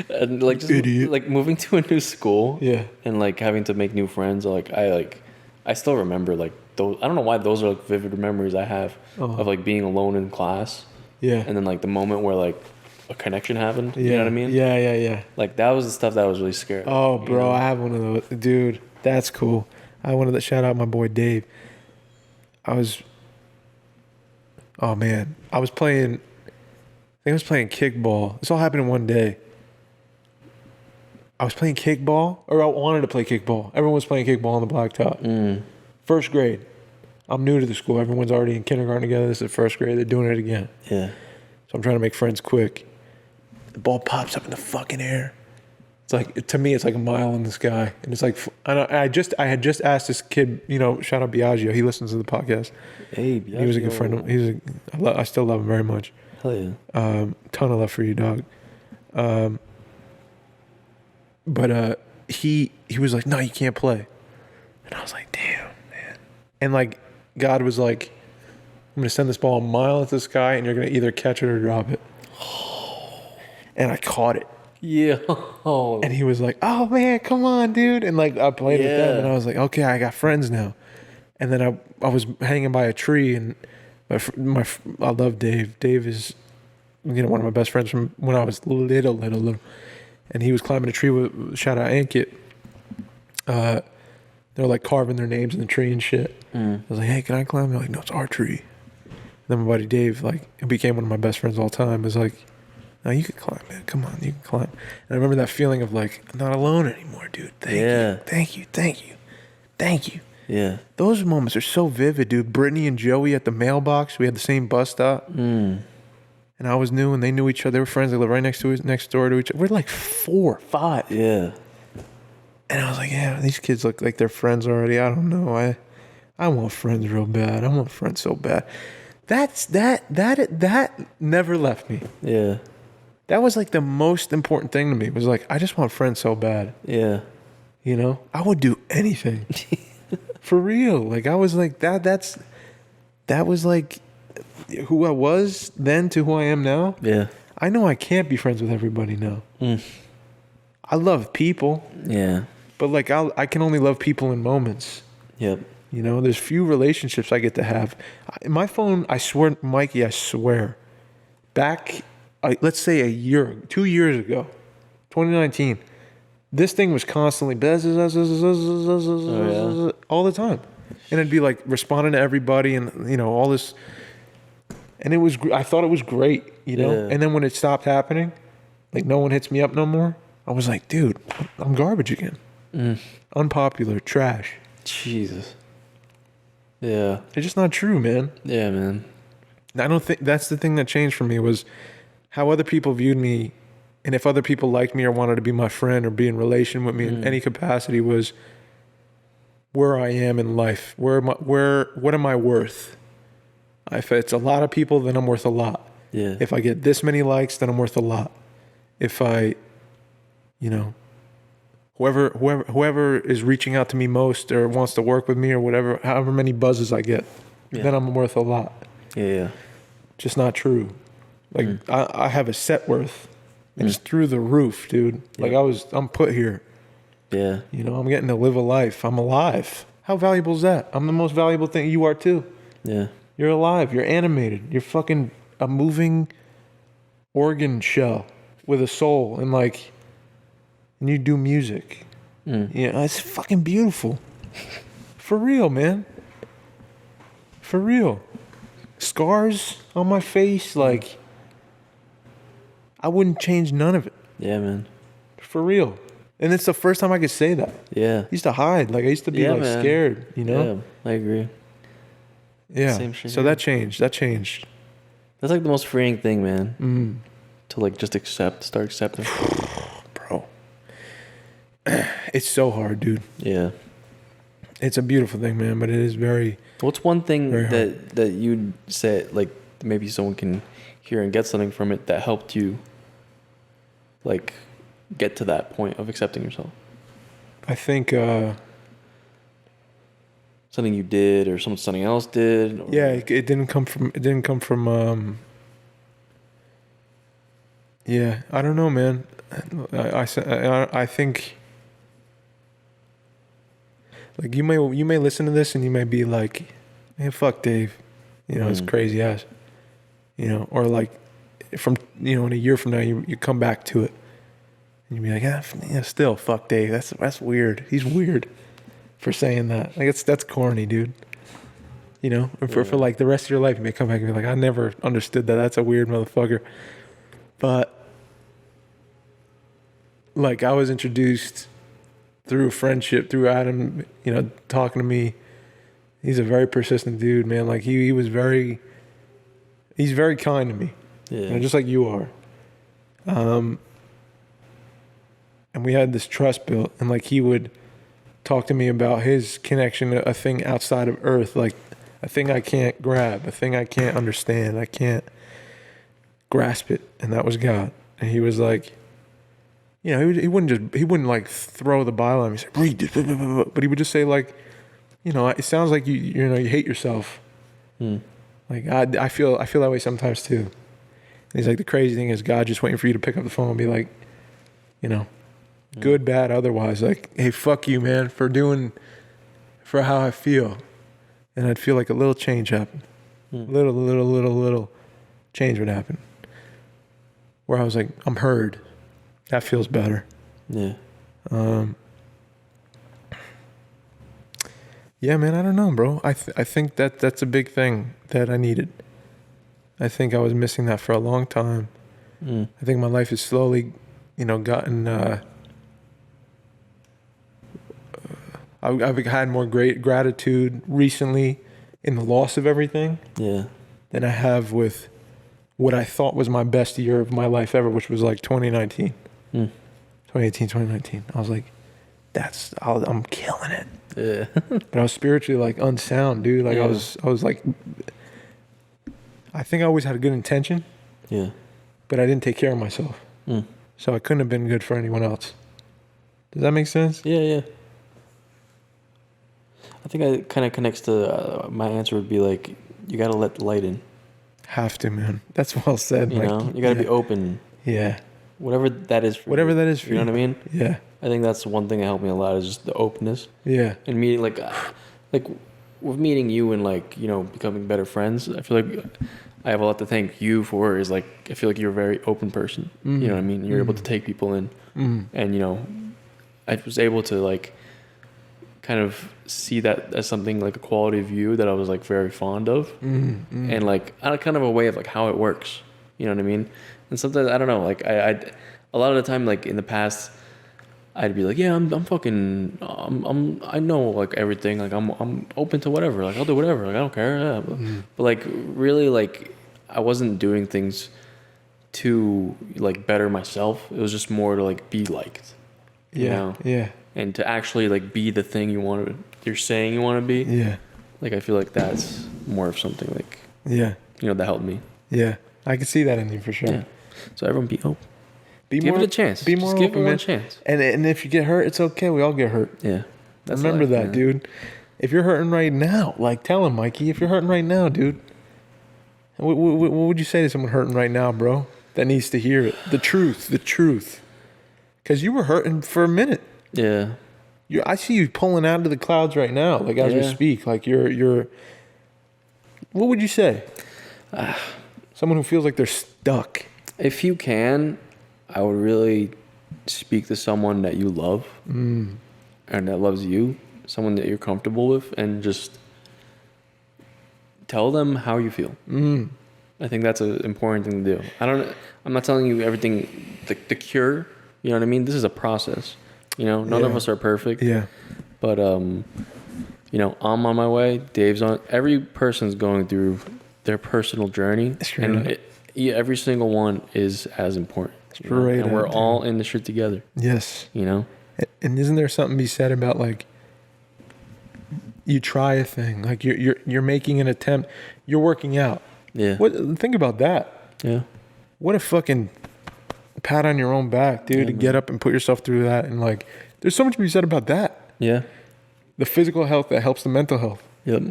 Speaker 2: and like just
Speaker 1: Idiot.
Speaker 2: like moving to a new school,
Speaker 1: Yeah.
Speaker 2: and like having to make new friends. I still remember like those. I don't know why those are like vivid memories I have of like being alone in class,
Speaker 1: Yeah.
Speaker 2: and then like the moment where like a connection happened. You know what I mean?
Speaker 1: Yeah.
Speaker 2: Like that was the stuff that was really scary.
Speaker 1: Oh,
Speaker 2: you
Speaker 1: bro,
Speaker 2: know?
Speaker 1: I have one of those. Dude, that's cool. I wanted to shout out my boy Dave. Oh man, I was playing kickball. This all happened in one day. I was playing kickball, or I wanted to play kickball. Everyone was playing kickball on the blacktop. First grade. I'm new to the school. Everyone's already in kindergarten together. This is first grade. They're doing it again.
Speaker 2: Yeah.
Speaker 1: So I'm trying to make friends quick. The ball pops up in the fucking air. It's like, to me, it's like a mile in the sky. And it's like, I had just asked this kid, shout out Biagio. He listens to the podcast.
Speaker 2: He
Speaker 1: was a good friend of mine. I still love him very much.
Speaker 2: Hell yeah.
Speaker 1: Ton of love for you, dog. But he was like, no, you can't play. And I was like, damn, man. And like, God was like, I'm going to send this ball a mile into the sky and you're going to either catch it or drop it. And I caught it.
Speaker 2: Yeah.
Speaker 1: And he was like, oh man, come on, dude. And like, I played with them
Speaker 2: Yeah.
Speaker 1: and I was like, okay, I got friends now. And then I was hanging by a tree and I love Dave. Dave is, one of my best friends from when I was little. And he was climbing a tree with, shout out Ankit. They're like carving their names in the tree and shit. I was like, hey, can I climb? They're like, no, it's our tree. Then my buddy Dave, like, it became one of my best friends all time, was like, no, you can climb, man. Come on, you can climb. And I remember that feeling of like, I'm not alone anymore, dude. Thank you.
Speaker 2: Yeah.
Speaker 1: Those moments are so vivid, dude. Brittany and Joey at the mailbox. We had the same bus stop. And I was new and they knew each other. They were friends. They lived right next door to each other. We're like 4, 5.
Speaker 2: Yeah.
Speaker 1: And I was like, yeah, these kids look like they're friends already. I don't know. I want friends real bad. I want friends so bad. That never left me.
Speaker 2: Yeah.
Speaker 1: That was like the most important thing to me. Was like, I just want friends so bad.
Speaker 2: Yeah.
Speaker 1: I would do anything. For real. Like, I was like, that was like who I was then to who I am now.
Speaker 2: Yeah.
Speaker 1: I know I can't be friends with everybody now. I love people.
Speaker 2: Yeah.
Speaker 1: But like, I can only love people in moments.
Speaker 2: Yep.
Speaker 1: There's few relationships I get to have. My phone, I swear, Mikey, I swear, back, let's say 2 years ago, 2019, this thing was constantly all the time. And it'd be like responding to everybody and, all this. And I thought it was great,
Speaker 2: Yeah.
Speaker 1: And then when it stopped happening, like no one hits me up no more. I was like, dude, I'm garbage again. Unpopular, trash.
Speaker 2: Jesus. Yeah.
Speaker 1: It's just not true, man.
Speaker 2: Yeah, man.
Speaker 1: I don't think that's the thing that changed for me was how other people viewed me, and if other people liked me or wanted to be my friend or be in relation with me in any capacity was where I am in life. What am I worth? If it's a lot of people, then I'm worth a lot.
Speaker 2: Yeah.
Speaker 1: If I get this many likes, then I'm worth a lot. If I, whoever is reaching out to me most or wants to work with me or whatever, however many buzzes I get, then I'm worth a lot.
Speaker 2: Yeah.
Speaker 1: Just not true. Like I have a set worth. And it's through the roof, dude. Like I'm put here.
Speaker 2: Yeah.
Speaker 1: I'm getting to live a life. I'm alive. How valuable is that? I'm the most valuable thing. You are too.
Speaker 2: Yeah.
Speaker 1: You're alive. You're animated. You're fucking a moving organ shell with a soul and you do music. It's fucking beautiful. For real, man. For real. Scars on my face, I wouldn't change none of it.
Speaker 2: Yeah, man.
Speaker 1: for real. And it's the first time I could say that.
Speaker 2: Yeah.
Speaker 1: I used to hide. Like I used to be like
Speaker 2: man.
Speaker 1: scared, you know?
Speaker 2: Yeah, I agree.
Speaker 1: Yeah.
Speaker 2: Same shit
Speaker 1: So
Speaker 2: here.
Speaker 1: that changed.
Speaker 2: That's like the most freeing thing, man. To like just start accepting.
Speaker 1: Bro. It's so hard, dude.
Speaker 2: Yeah.
Speaker 1: It's a beautiful thing, man, but it is very...
Speaker 2: What's one thing
Speaker 1: Very hard.
Speaker 2: that you'd say, like, maybe someone can hear and get something from it that helped you, like, get to that point of accepting yourself?
Speaker 1: I think...
Speaker 2: Something you did or something else did? Or...
Speaker 1: Yeah, it didn't come from... Yeah, I don't know, man. I think... Like you may listen to this and you may be like, "Man, fuck Dave," you know, it's crazy ass, you know, or like, from in a year from now you come back to it, and you be like, yeah, still fuck Dave. That's weird. He's weird for saying that. Like that's corny, dude. You know, and for like the rest of your life, you may come back and be like, I never understood that. That's a weird motherfucker. But like I was introduced through friendship, through Adam, you know, talking to me. He's a very persistent dude, man. Like he's very kind to me.
Speaker 2: Yeah.
Speaker 1: You know, just like you are. And we had this trust built, and like he would talk to me about his connection to a thing outside of Earth, like a thing I can't grab, a thing I can't understand, I can't grasp it, and that was God. And he was like, you know, he wouldn't like throw the Bible at me. He'd say, read this, but he would just say like, you know, it sounds like you hate yourself. Like I feel that way sometimes too. And he's like, the crazy thing is God just waiting for you to pick up the phone and be like, you know, good, bad, otherwise, like, hey, fuck you, man, for how I feel. And I'd feel like a little change happen. Little change would happen. Where I was like, I'm heard. That feels better.
Speaker 2: Yeah.
Speaker 1: Yeah, man, I don't know, bro. I think that's a big thing that I needed. I think I was missing that for a long time. I think my life has slowly, you know, gotten... I've had more great gratitude recently in the loss of everything than I have with what I thought was my best year of my life ever, which was like 2019. 2018, 2019. I was like, I'm killing it.
Speaker 2: Yeah.
Speaker 1: But I was spiritually like unsound, dude. Like I was like, I think I always had a good intention.
Speaker 2: Yeah.
Speaker 1: But I didn't take care of myself. So I couldn't have been good for anyone else. Does that make sense?
Speaker 2: Yeah. I think it kind of connects to my answer would be like, you got to let the light in.
Speaker 1: Have to, man. That's well said.
Speaker 2: You know, you got to be open.
Speaker 1: Yeah.
Speaker 2: Whatever that is for
Speaker 1: Whatever
Speaker 2: you.
Speaker 1: that is for you.
Speaker 2: You know what I mean?
Speaker 1: Yeah.
Speaker 2: I think that's one thing that helped me a lot is just the openness.
Speaker 1: Yeah.
Speaker 2: And meeting like with meeting you and like, you know, becoming better friends, I feel like I have a lot to thank you for is like, I feel like you're a very open person. You know what I mean? You're able to take people in and, you know, I was able to like kind of see that as something like a quality of you that I was like very fond of and like kind of a way of like how it works. You know what I mean? And sometimes, I don't know, like I a lot of the time, like in the past, I'd be like, yeah, I know like everything. Like I'm open to whatever. Like I'll do whatever. Like I don't care. Yeah. But like really, like I wasn't doing things to like better myself. It was just more to like be liked. You know?
Speaker 1: Yeah.
Speaker 2: And to actually like be the thing you're saying you want to be.
Speaker 1: Yeah.
Speaker 2: Like I feel like that's more of something like
Speaker 1: Yeah.
Speaker 2: You know, that helped me.
Speaker 1: Yeah. I can see that in you for sure.
Speaker 2: Yeah. So everyone be open.
Speaker 1: Give
Speaker 2: it a chance.
Speaker 1: Be more
Speaker 2: Just give
Speaker 1: open,
Speaker 2: it
Speaker 1: man.
Speaker 2: one chance.
Speaker 1: And if you get hurt, it's okay. We all get hurt.
Speaker 2: Yeah. That's
Speaker 1: Remember
Speaker 2: life,
Speaker 1: that,
Speaker 2: man.
Speaker 1: dude. If you're hurting right now, like tell him, Mikey, if you're hurting right now, dude, what would you say to someone hurting right now, bro, that needs to hear it? The truth. Because you were hurting for a minute.
Speaker 2: Yeah.
Speaker 1: I see you pulling out of the clouds right now, like as we speak. Like you're. What would you say? Someone who feels like they're stuck.
Speaker 2: If you can, I would really speak to someone that you love and that loves you, someone that you're comfortable with, and just tell them how you feel. I think that's an important thing to do. I'm not telling you everything, the cure. You know what I mean? This is a process. You know, none of us are perfect.
Speaker 1: Yeah.
Speaker 2: But, you know, I'm on my way. Dave's on. Every person's going through their personal journey. And every single one is as important.
Speaker 1: Straight
Speaker 2: and we're all in the shit together.
Speaker 1: Yes.
Speaker 2: You know?
Speaker 1: And isn't there something to be said about, like, you try a thing, like you're making an attempt, you're working out.
Speaker 2: Yeah.
Speaker 1: Think about that.
Speaker 2: Yeah.
Speaker 1: What a fucking pat on your own back, dude, to get up and put yourself through that. And, like, there's so much to be said about that.
Speaker 2: Yeah.
Speaker 1: The physical health that helps the mental health.
Speaker 2: Yep.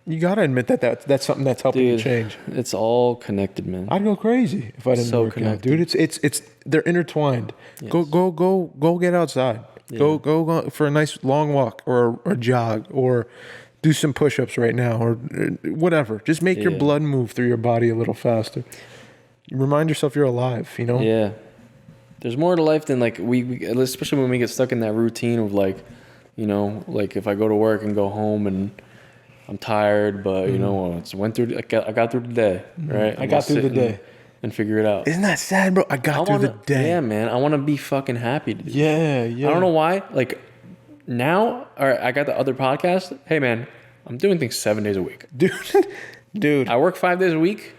Speaker 1: You gotta admit that's something that's helping you change.
Speaker 2: It's all connected, man.
Speaker 1: I'd go crazy if I didn't work out, dude. It's they're intertwined. Yes. Go get outside. Yeah. Go for a nice long walk or a jog, or do some push-ups right now, or whatever. Just make your blood move through your body a little faster. You remind yourself you're alive, you know?
Speaker 2: Yeah. There's more to life than, like, we especially when we get stuck in that routine of, like, you know, like, if I go to work and go home and I'm tired, but you know, I got through the day, right?
Speaker 1: I got through the day.
Speaker 2: And figure it out.
Speaker 1: Isn't that sad, bro? I got through the day.
Speaker 2: Yeah, man. I want to be fucking happy. Dude.
Speaker 1: Yeah.
Speaker 2: I don't know why. Like, now, all right, I got the other podcast. Hey, man, I'm doing things 7 days a week. Dude. I work 5 days a week,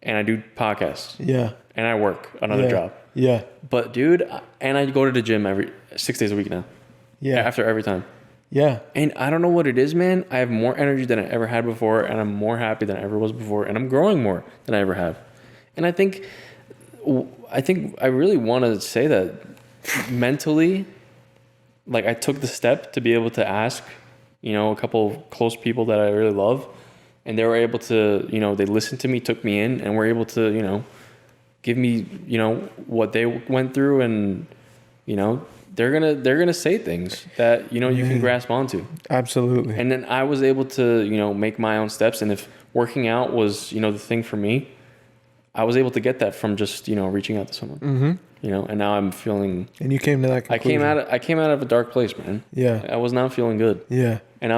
Speaker 2: and I do podcasts.
Speaker 1: Yeah.
Speaker 2: And I work another job.
Speaker 1: Yeah.
Speaker 2: But, dude, and I go to the gym every 6 days a week now. Yeah. After every time.
Speaker 1: Yeah.
Speaker 2: And I don't know what it is, man. I have more energy than I ever had before, and I'm more happy than I ever was before, and I'm growing more than I ever have. And I think I really want to say that mentally, like, I took the step to be able to ask, you know, a couple close people that I really love, and they were able to, you know, they listened to me, took me in, and were able to, you know, give me, you know, what they went through, and, you know, they're gonna say things that, you know, you can grasp onto.
Speaker 1: Absolutely.
Speaker 2: And then I was able to, you know, make my own steps, and if working out was, you know, the thing for me, I was able to get that from just, you know, reaching out to someone. Mm-hmm. You know, and now I'm feeling. And
Speaker 1: you came to that conclusion.
Speaker 2: I came out of a dark place, man.
Speaker 1: Yeah.
Speaker 2: I was not feeling good.
Speaker 1: Yeah.
Speaker 2: And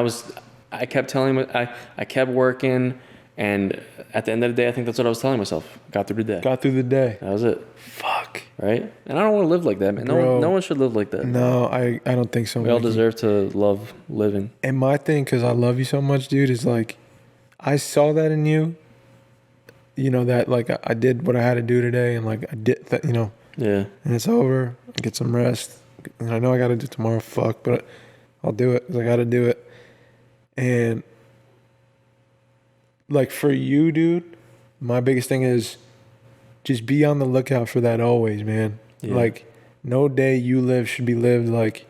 Speaker 2: I kept telling I kept working, and at the end of the day, I think that's what I was telling myself. Got through the day. That was it.
Speaker 1: Fuck.
Speaker 2: Right? And I don't want to live like that, man. No one should live like that.
Speaker 1: No, I don't think so.
Speaker 2: We all deserve to love living.
Speaker 1: And my thing, because I love you so much, dude, is, like, I saw that in you. You know, that, like, I did what I had to do today, and, like, I did that, you know.
Speaker 2: Yeah.
Speaker 1: And it's over. I get some rest. And I know I got to do tomorrow. Fuck, but I'll do it, because I got to do it. And, like, for you, dude, my biggest thing is just be on the lookout for that always, man. Yeah. Like, no day you live should be lived like,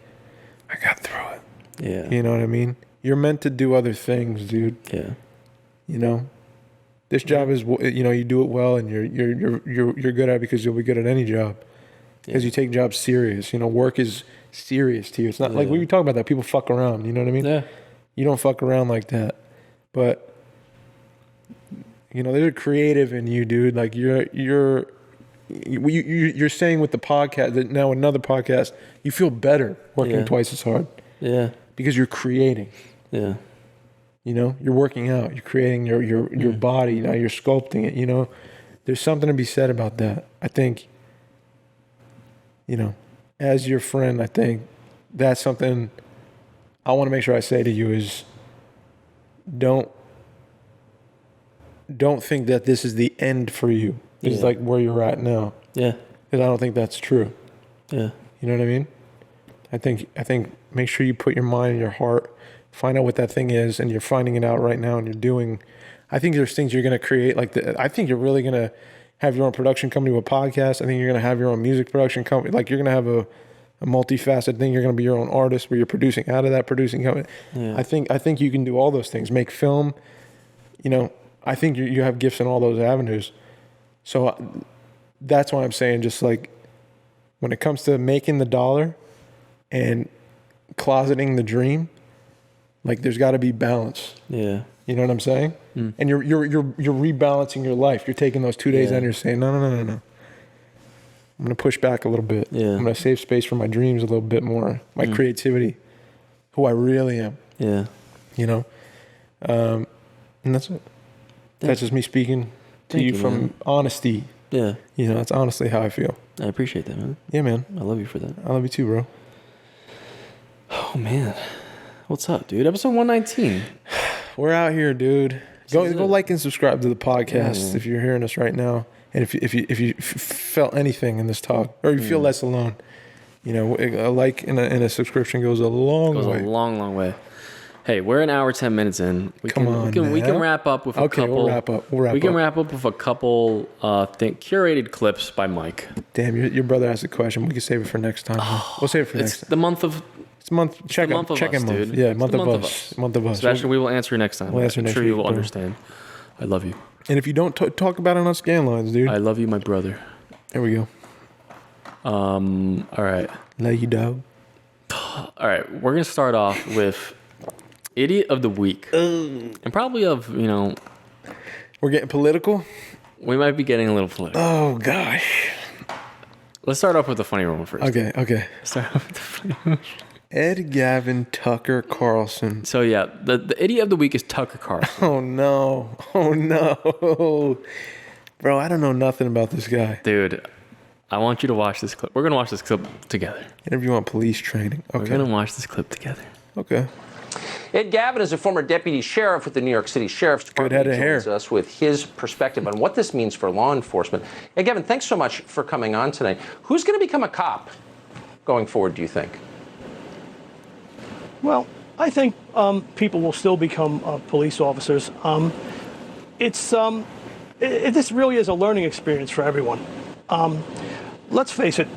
Speaker 1: I got through it.
Speaker 2: Yeah.
Speaker 1: You know what I mean? You're meant to do other things, dude.
Speaker 2: Yeah.
Speaker 1: You know? This job is, you know, you do it well, and you're good at it because you'll be good at any job. Because you take jobs serious. You know, work is serious to you. It's not like we talk about that. People fuck around. You know what I mean? Yeah. You don't fuck around like that. But, you know, there's a creative in you, dude. Like, you're saying with the podcast, that now another podcast, you feel better working twice as hard.
Speaker 2: Yeah.
Speaker 1: Because you're creating.
Speaker 2: Yeah.
Speaker 1: You know, you're working out, you're creating your body, now you're sculpting it, you know. There's something to be said about that. I think, you know, as your friend, I think that's something I want to make sure I say to you is don't think that this is the end for you. This is like where you're at now.
Speaker 2: Yeah.
Speaker 1: Because I don't think that's true.
Speaker 2: Yeah.
Speaker 1: You know what I mean? I think make sure you put your mind and your heart, find out what that thing is, and you're finding it out right now, and you're doing. I think there's things you're going to create. I think you're really going to have your own production company with a podcast. I think you're going to have your own music production company. Like, you're going to have a multifaceted thing. You're going to be your own artist where you're producing out of that producing company. Yeah. I think you can do all those things. Make film. You know, I think you have gifts in all those avenues. So that's why I'm saying, just like, when it comes to making the dollar and closeting the dream, like, there's got to be balance. Yeah. You know what I'm saying? Mm. And you're rebalancing your life. You're taking those 2 days and you're saying, no. I'm going to push back a little bit. Yeah. I'm going to save space for my dreams a little bit more, my creativity, who I really am. Yeah. You know? And that's it. That's just me speaking to you from honesty.
Speaker 2: Yeah.
Speaker 1: You know, that's honestly how I feel.
Speaker 2: I appreciate that, man.
Speaker 1: Yeah, man.
Speaker 2: I love you for that.
Speaker 1: I love you too, bro.
Speaker 2: Oh, man. What's up, dude? Episode 119.
Speaker 1: We're out here, dude. Go like and subscribe to the podcast if you're hearing us right now. And if you felt anything in this talk, or you feel less alone, you know, a like and a subscription goes a long way.
Speaker 2: Goes a long, long way. Hey, we're an hour 10 minutes in. We can wrap up with a couple.
Speaker 1: We'll wrap up.
Speaker 2: We can wrap up with a couple curated clips by Mike.
Speaker 1: Damn, your brother asked a question. We can save it for next time. We'll save it for next time.
Speaker 2: The month of.
Speaker 1: It's month. Check in month.
Speaker 2: Dude.
Speaker 1: Yeah, month of us. Month of us.
Speaker 2: Sebastian, we will answer next time.
Speaker 1: We'll answer next
Speaker 2: I'm sure you
Speaker 1: week,
Speaker 2: will understand. I love you.
Speaker 1: And if you don't talk about it on Scanlines, dude.
Speaker 2: I love you, my brother.
Speaker 1: There we go.
Speaker 2: All right.
Speaker 1: Love you, dog.
Speaker 2: All right. We're gonna start off with Idiot of the Week, and probably of
Speaker 1: We're getting political.
Speaker 2: We might be getting a little political.
Speaker 1: Oh gosh.
Speaker 2: Let's start off with the funny one first.
Speaker 1: Okay.
Speaker 2: Let's start off with the funny one.
Speaker 1: Ed Gavin Tucker Carlson.
Speaker 2: So yeah, the idiot of the week is Tucker Carlson.
Speaker 1: Oh no. Bro, I don't know nothing about this guy.
Speaker 2: Dude, I want you to watch this clip. We're going to watch this clip together.
Speaker 1: Interview on police training. Okay.
Speaker 2: We're going to watch this clip together.
Speaker 1: Okay.
Speaker 3: Ed Gavin is a former deputy sheriff with the New York City Sheriff's Department.
Speaker 1: Good head of hair.
Speaker 3: He joins us with his perspective on what this means for law enforcement. Ed Gavin, thanks so much for coming on tonight. Who's going to become a cop going forward, do you think?
Speaker 4: Well, I think people will still become police officers. This really is a learning experience for everyone. Let's face it.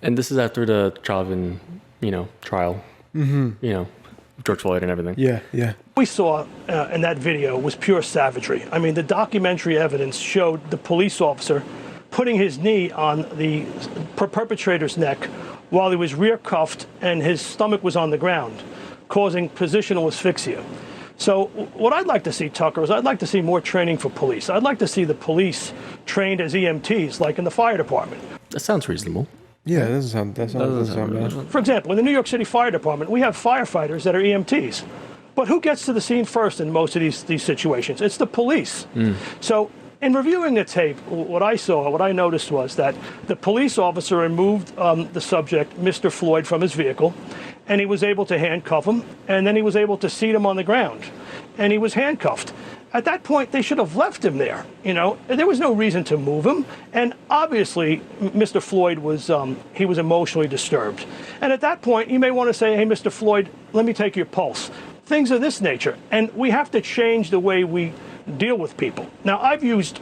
Speaker 2: And this is after the Chauvin, trial. Mm-hmm. George Floyd and everything.
Speaker 1: Yeah.
Speaker 4: We saw in that video was pure savagery. I mean, the documentary evidence showed the police officer putting his knee on the perpetrator's neck while he was rear cuffed and his stomach was on the ground, causing positional asphyxia. So what I'd like to see, Tucker, is I'd like to see more training for police. I'd like to see the police trained as EMTs, like in the fire department.
Speaker 2: That sounds reasonable.
Speaker 1: Yeah, that sounds bad.
Speaker 4: For example, in the New York City Fire Department, we have firefighters that are EMTs. But who gets to the scene first in most of these situations? It's the police. So in reviewing the tape, what I noticed was that the police officer removed the subject, Mr. Floyd, from his vehicle, and he was able to handcuff him, and then he was able to seat him on the ground, and he was handcuffed. At that point, they should have left him there. There was no reason to move him, and obviously, Mr. Floyd was emotionally disturbed. And at that point, you may want to say, "Hey, Mr. Floyd, let me take your pulse." Things of this nature, and we have to change the way we deal with people. Now, I've used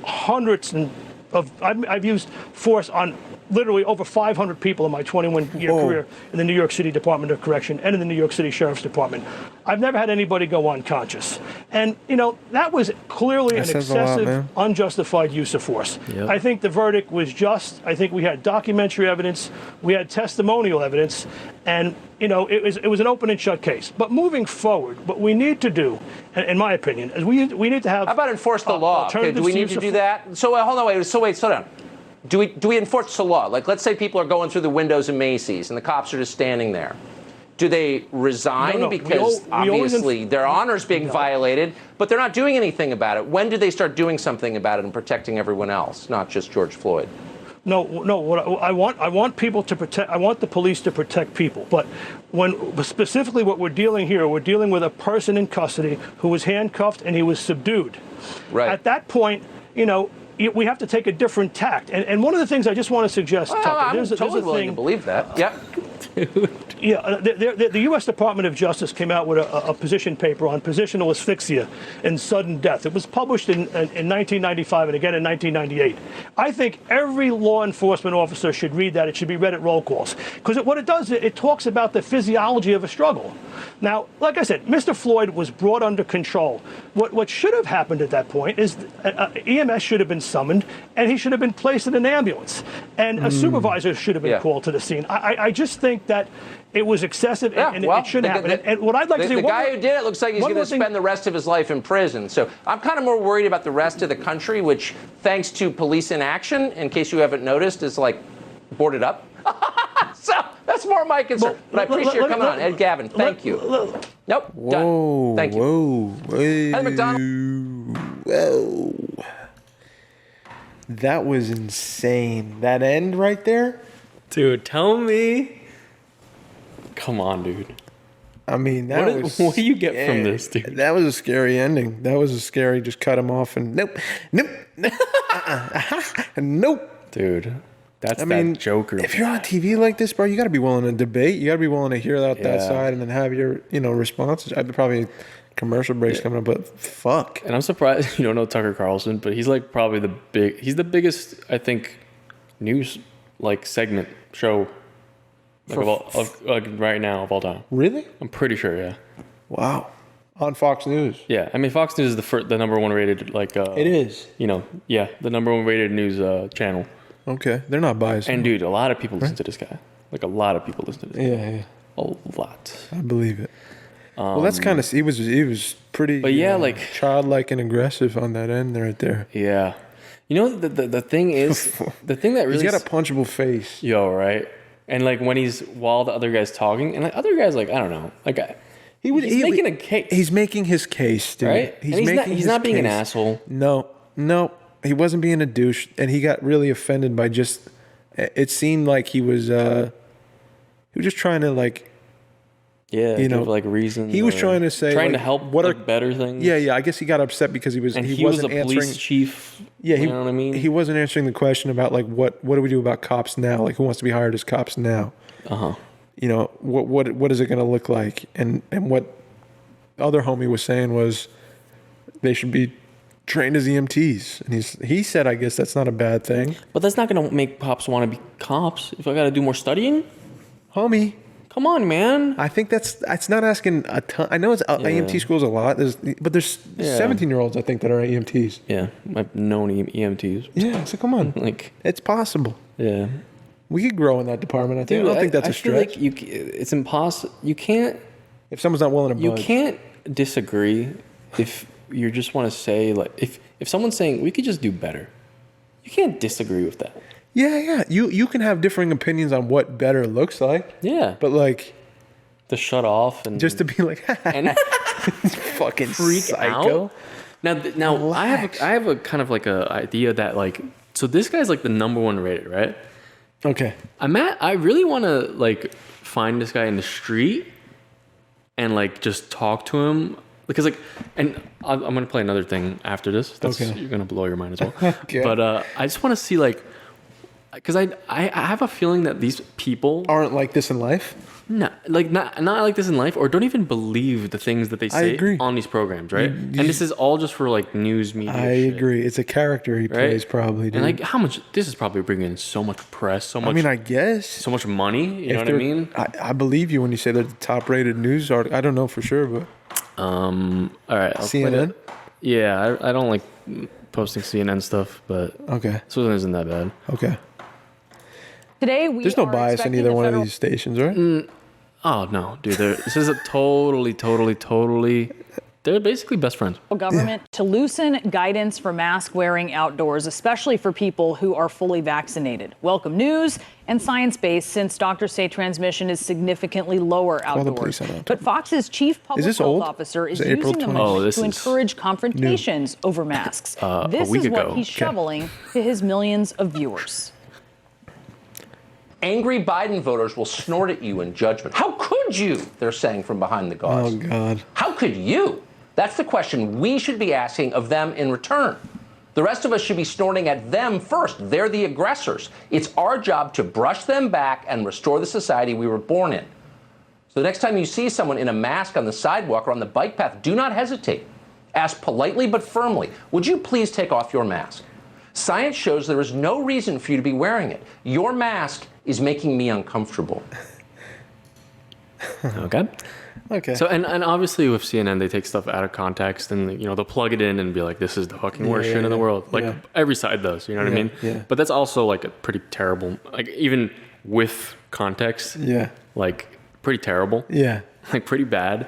Speaker 4: I've used force on literally over 500 people in my 21-year career in the New York City Department of Correction and in the New York City Sheriff's Department. I've never had anybody go unconscious. And, that was clearly an excessive, unjustified use of force. Yep. I think the verdict was just. I think we had documentary evidence, we had testimonial evidence, and, it was an open and shut case. But moving forward, what we need to do, in my opinion, is we need to have...
Speaker 3: How about enforce the law? Okay, do we need to do that? So hold on, wait, slow down. Do we enforce the law? Like, let's say people are going through the windows of Macy's and the cops are just standing there. Do they resign?
Speaker 4: No.
Speaker 3: Because obviously their honor's being violated, but they're not doing anything about it. When do they start doing something about it and protecting everyone else, not just George Floyd?
Speaker 4: No. What I want people to protect. I want the police to protect people. But specifically what we're dealing with a person in custody who was handcuffed and he was subdued.
Speaker 3: Right.
Speaker 4: At that point, we have to take a different tact. And one of the things I just want to suggest, Tucker,
Speaker 3: I'm totally willing to believe that. Yep.
Speaker 4: Yeah, the U.S. Department of Justice came out with a position paper on positional asphyxia and sudden death. It was published in 1995 and again in 1998. I think every law enforcement officer should read that. It should be read at roll calls. Because what it does, it talks about the physiology of a struggle. Now, like I said, Mr. Floyd was brought under control. What should have happened at that point is EMS should have been summoned and he should have been placed in an ambulance. And a supervisor should have been called to the scene. I just think that it was excessive and it shouldn't happen. And what I'd like to say...
Speaker 3: The guy who did it looks like he's going to spend the rest of his life in prison. So I'm kind of more worried about the rest of the country, which, thanks to police inaction, in case you haven't noticed, is like boarded up. So that's more my concern. But I appreciate your coming on. Ed Gavin, thank you. Nope, done. Thank you. Heather McDonald.
Speaker 1: Whoa. That was insane. That end right there.
Speaker 2: Dude, tell me. Come on, dude.
Speaker 1: I mean,
Speaker 2: what do you get from this, dude?
Speaker 1: That was a scary ending. That was a scary. Just cut him off and nope.
Speaker 2: Dude, that's that Joker.
Speaker 1: If you're on TV like this, bro, you got to be willing to debate. You got to be willing to hear out that side and then have your, responses. I'd probably commercial breaks coming up, but fuck.
Speaker 2: And I'm surprised you don't know Tucker Carlson, but he's like probably he's the biggest, I think, news segment show right now of all time.
Speaker 1: Really?
Speaker 2: I'm pretty sure, yeah.
Speaker 1: Wow. On Fox News.
Speaker 2: Yeah, I mean Fox News is the number one rated
Speaker 1: it is.
Speaker 2: The number one rated news channel.
Speaker 1: Okay, they're not biased.
Speaker 2: And dude, a lot of people listen to this guy. Like a lot of people listen to this guy.
Speaker 1: Yeah.
Speaker 2: A lot.
Speaker 1: I believe it. Well, that's kind of he was pretty.
Speaker 2: But
Speaker 1: childlike and aggressive on that end right there.
Speaker 2: Yeah. The thing is, the thing that really
Speaker 1: he's got a punchable face.
Speaker 2: Yo, right. And while the other guy's talking, and other guys I don't know, he's making a case.
Speaker 1: He's making his case, dude.
Speaker 2: Right? He's not being an asshole.
Speaker 1: No, he wasn't being a douche, and he got really offended by just. It seemed like he was just trying to
Speaker 2: reasons.
Speaker 1: He was trying to say
Speaker 2: to help better things.
Speaker 1: Yeah. I guess he got upset because he wasn't
Speaker 2: a
Speaker 1: answering.
Speaker 2: Police chief.
Speaker 1: Yeah,
Speaker 2: you know what I mean.
Speaker 1: He wasn't answering the question about what do we do about cops now? Who wants to be hired as cops now? What is it going to look like? And what other homie was saying was they should be trained as EMTs, and he said, I guess that's not a bad thing.
Speaker 2: But that's not going to make cops want to be cops. If I got to do more studying,
Speaker 1: homie.
Speaker 2: Come on, man.
Speaker 1: I think that's not asking a ton. I know it's EMT schools a lot, but there's 17-year-olds I think that are EMTs.
Speaker 2: Yeah, I've known EMTs.
Speaker 1: Yeah, so come on, it's possible.
Speaker 2: Yeah,
Speaker 1: we could grow in that department. I think. Dude, I don't think that's a stretch.
Speaker 2: Feel like it's impossible. You can't.
Speaker 1: If someone's not willing to budge.
Speaker 2: You can't disagree if you just want to say if someone's saying we could just do better. You can't disagree with that.
Speaker 1: Yeah. You can have differing opinions on what better looks like.
Speaker 2: Yeah.
Speaker 1: But
Speaker 2: to shut off and
Speaker 1: just to be and fucking
Speaker 2: freak
Speaker 1: psycho.
Speaker 2: Out. Now
Speaker 1: Relax.
Speaker 2: I have a kind of a idea that so this guy's the number one rated, right?
Speaker 1: Okay.
Speaker 2: I really want to find this guy in the street and just talk to him because and I'm gonna play another thing after this. You're gonna blow your mind as well. Okay. But I just want to see because I have a feeling that these people
Speaker 1: aren't like this in life.
Speaker 2: No, not like this in life, or don't even believe the things that they say on these programs, right? And this is all just for news media.
Speaker 1: I agree. It's a character he plays, probably. Dude.
Speaker 2: And how much? This is probably bringing in so much press, so much.
Speaker 1: I mean, I guess
Speaker 2: so much money. You know what I mean?
Speaker 1: I believe you when you say they're the top-rated news article. I don't know for sure, but
Speaker 2: all right,
Speaker 1: CNN.
Speaker 2: Yeah, I don't like posting CNN stuff, but
Speaker 1: okay,
Speaker 2: this one isn't that bad.
Speaker 1: Okay.
Speaker 5: Today
Speaker 1: there's no bias in either one of these stations, right?
Speaker 2: Oh no, dude! This is a totally. They're basically best friends.
Speaker 5: Government to loosen guidance for mask wearing outdoors, especially for people who are fully vaccinated. Welcome news and science-based, since doctors say transmission is significantly lower outdoors. But Fox's chief public health officer is using the moment to encourage confrontations over masks. This is what he's shoveling to his millions of viewers.
Speaker 3: Angry Biden voters will snort at you in judgment. How could you? They're saying from behind the gauze.
Speaker 1: Oh, God.
Speaker 3: How could you? That's the question we should be asking of them in return. The rest of us should be snorting at them first. They're the aggressors. It's our job to brush them back and restore the society we were born in. So the next time you see someone in a mask on the sidewalk or on the bike path, do not hesitate. Ask politely but firmly, would you please take off your mask? Science shows there is no reason for you to be wearing it. Your mask is making me uncomfortable.
Speaker 2: Okay. So and obviously with CNN they take stuff out of context and they'll plug it in and be like, this is the fucking worst shit in the world. Every side does, you know what I mean?
Speaker 1: Yeah.
Speaker 2: But that's also a pretty terrible, even with context.
Speaker 1: Yeah.
Speaker 2: Pretty terrible.
Speaker 1: Yeah.
Speaker 2: Pretty bad.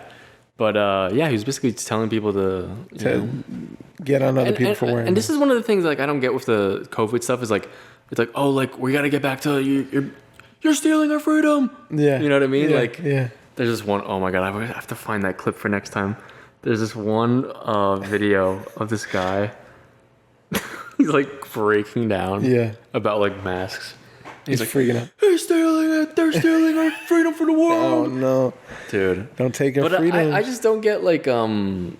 Speaker 2: But he was basically just telling people to
Speaker 1: get on other people for wearing.
Speaker 2: And this is one of the things I don't get with the COVID stuff is it's we gotta get back to you're stealing our freedom. Yeah. You know what I mean?
Speaker 1: Yeah.
Speaker 2: There's this one, oh my God, I have to find that clip for next time. There's this one video of this guy. He's like breaking down.
Speaker 1: Yeah.
Speaker 2: About like masks.
Speaker 1: He's like freaking out.
Speaker 2: They're stealing our freedom for the world.
Speaker 1: Oh no,
Speaker 2: dude!
Speaker 1: Don't take our freedom.
Speaker 2: I just don't get like I don't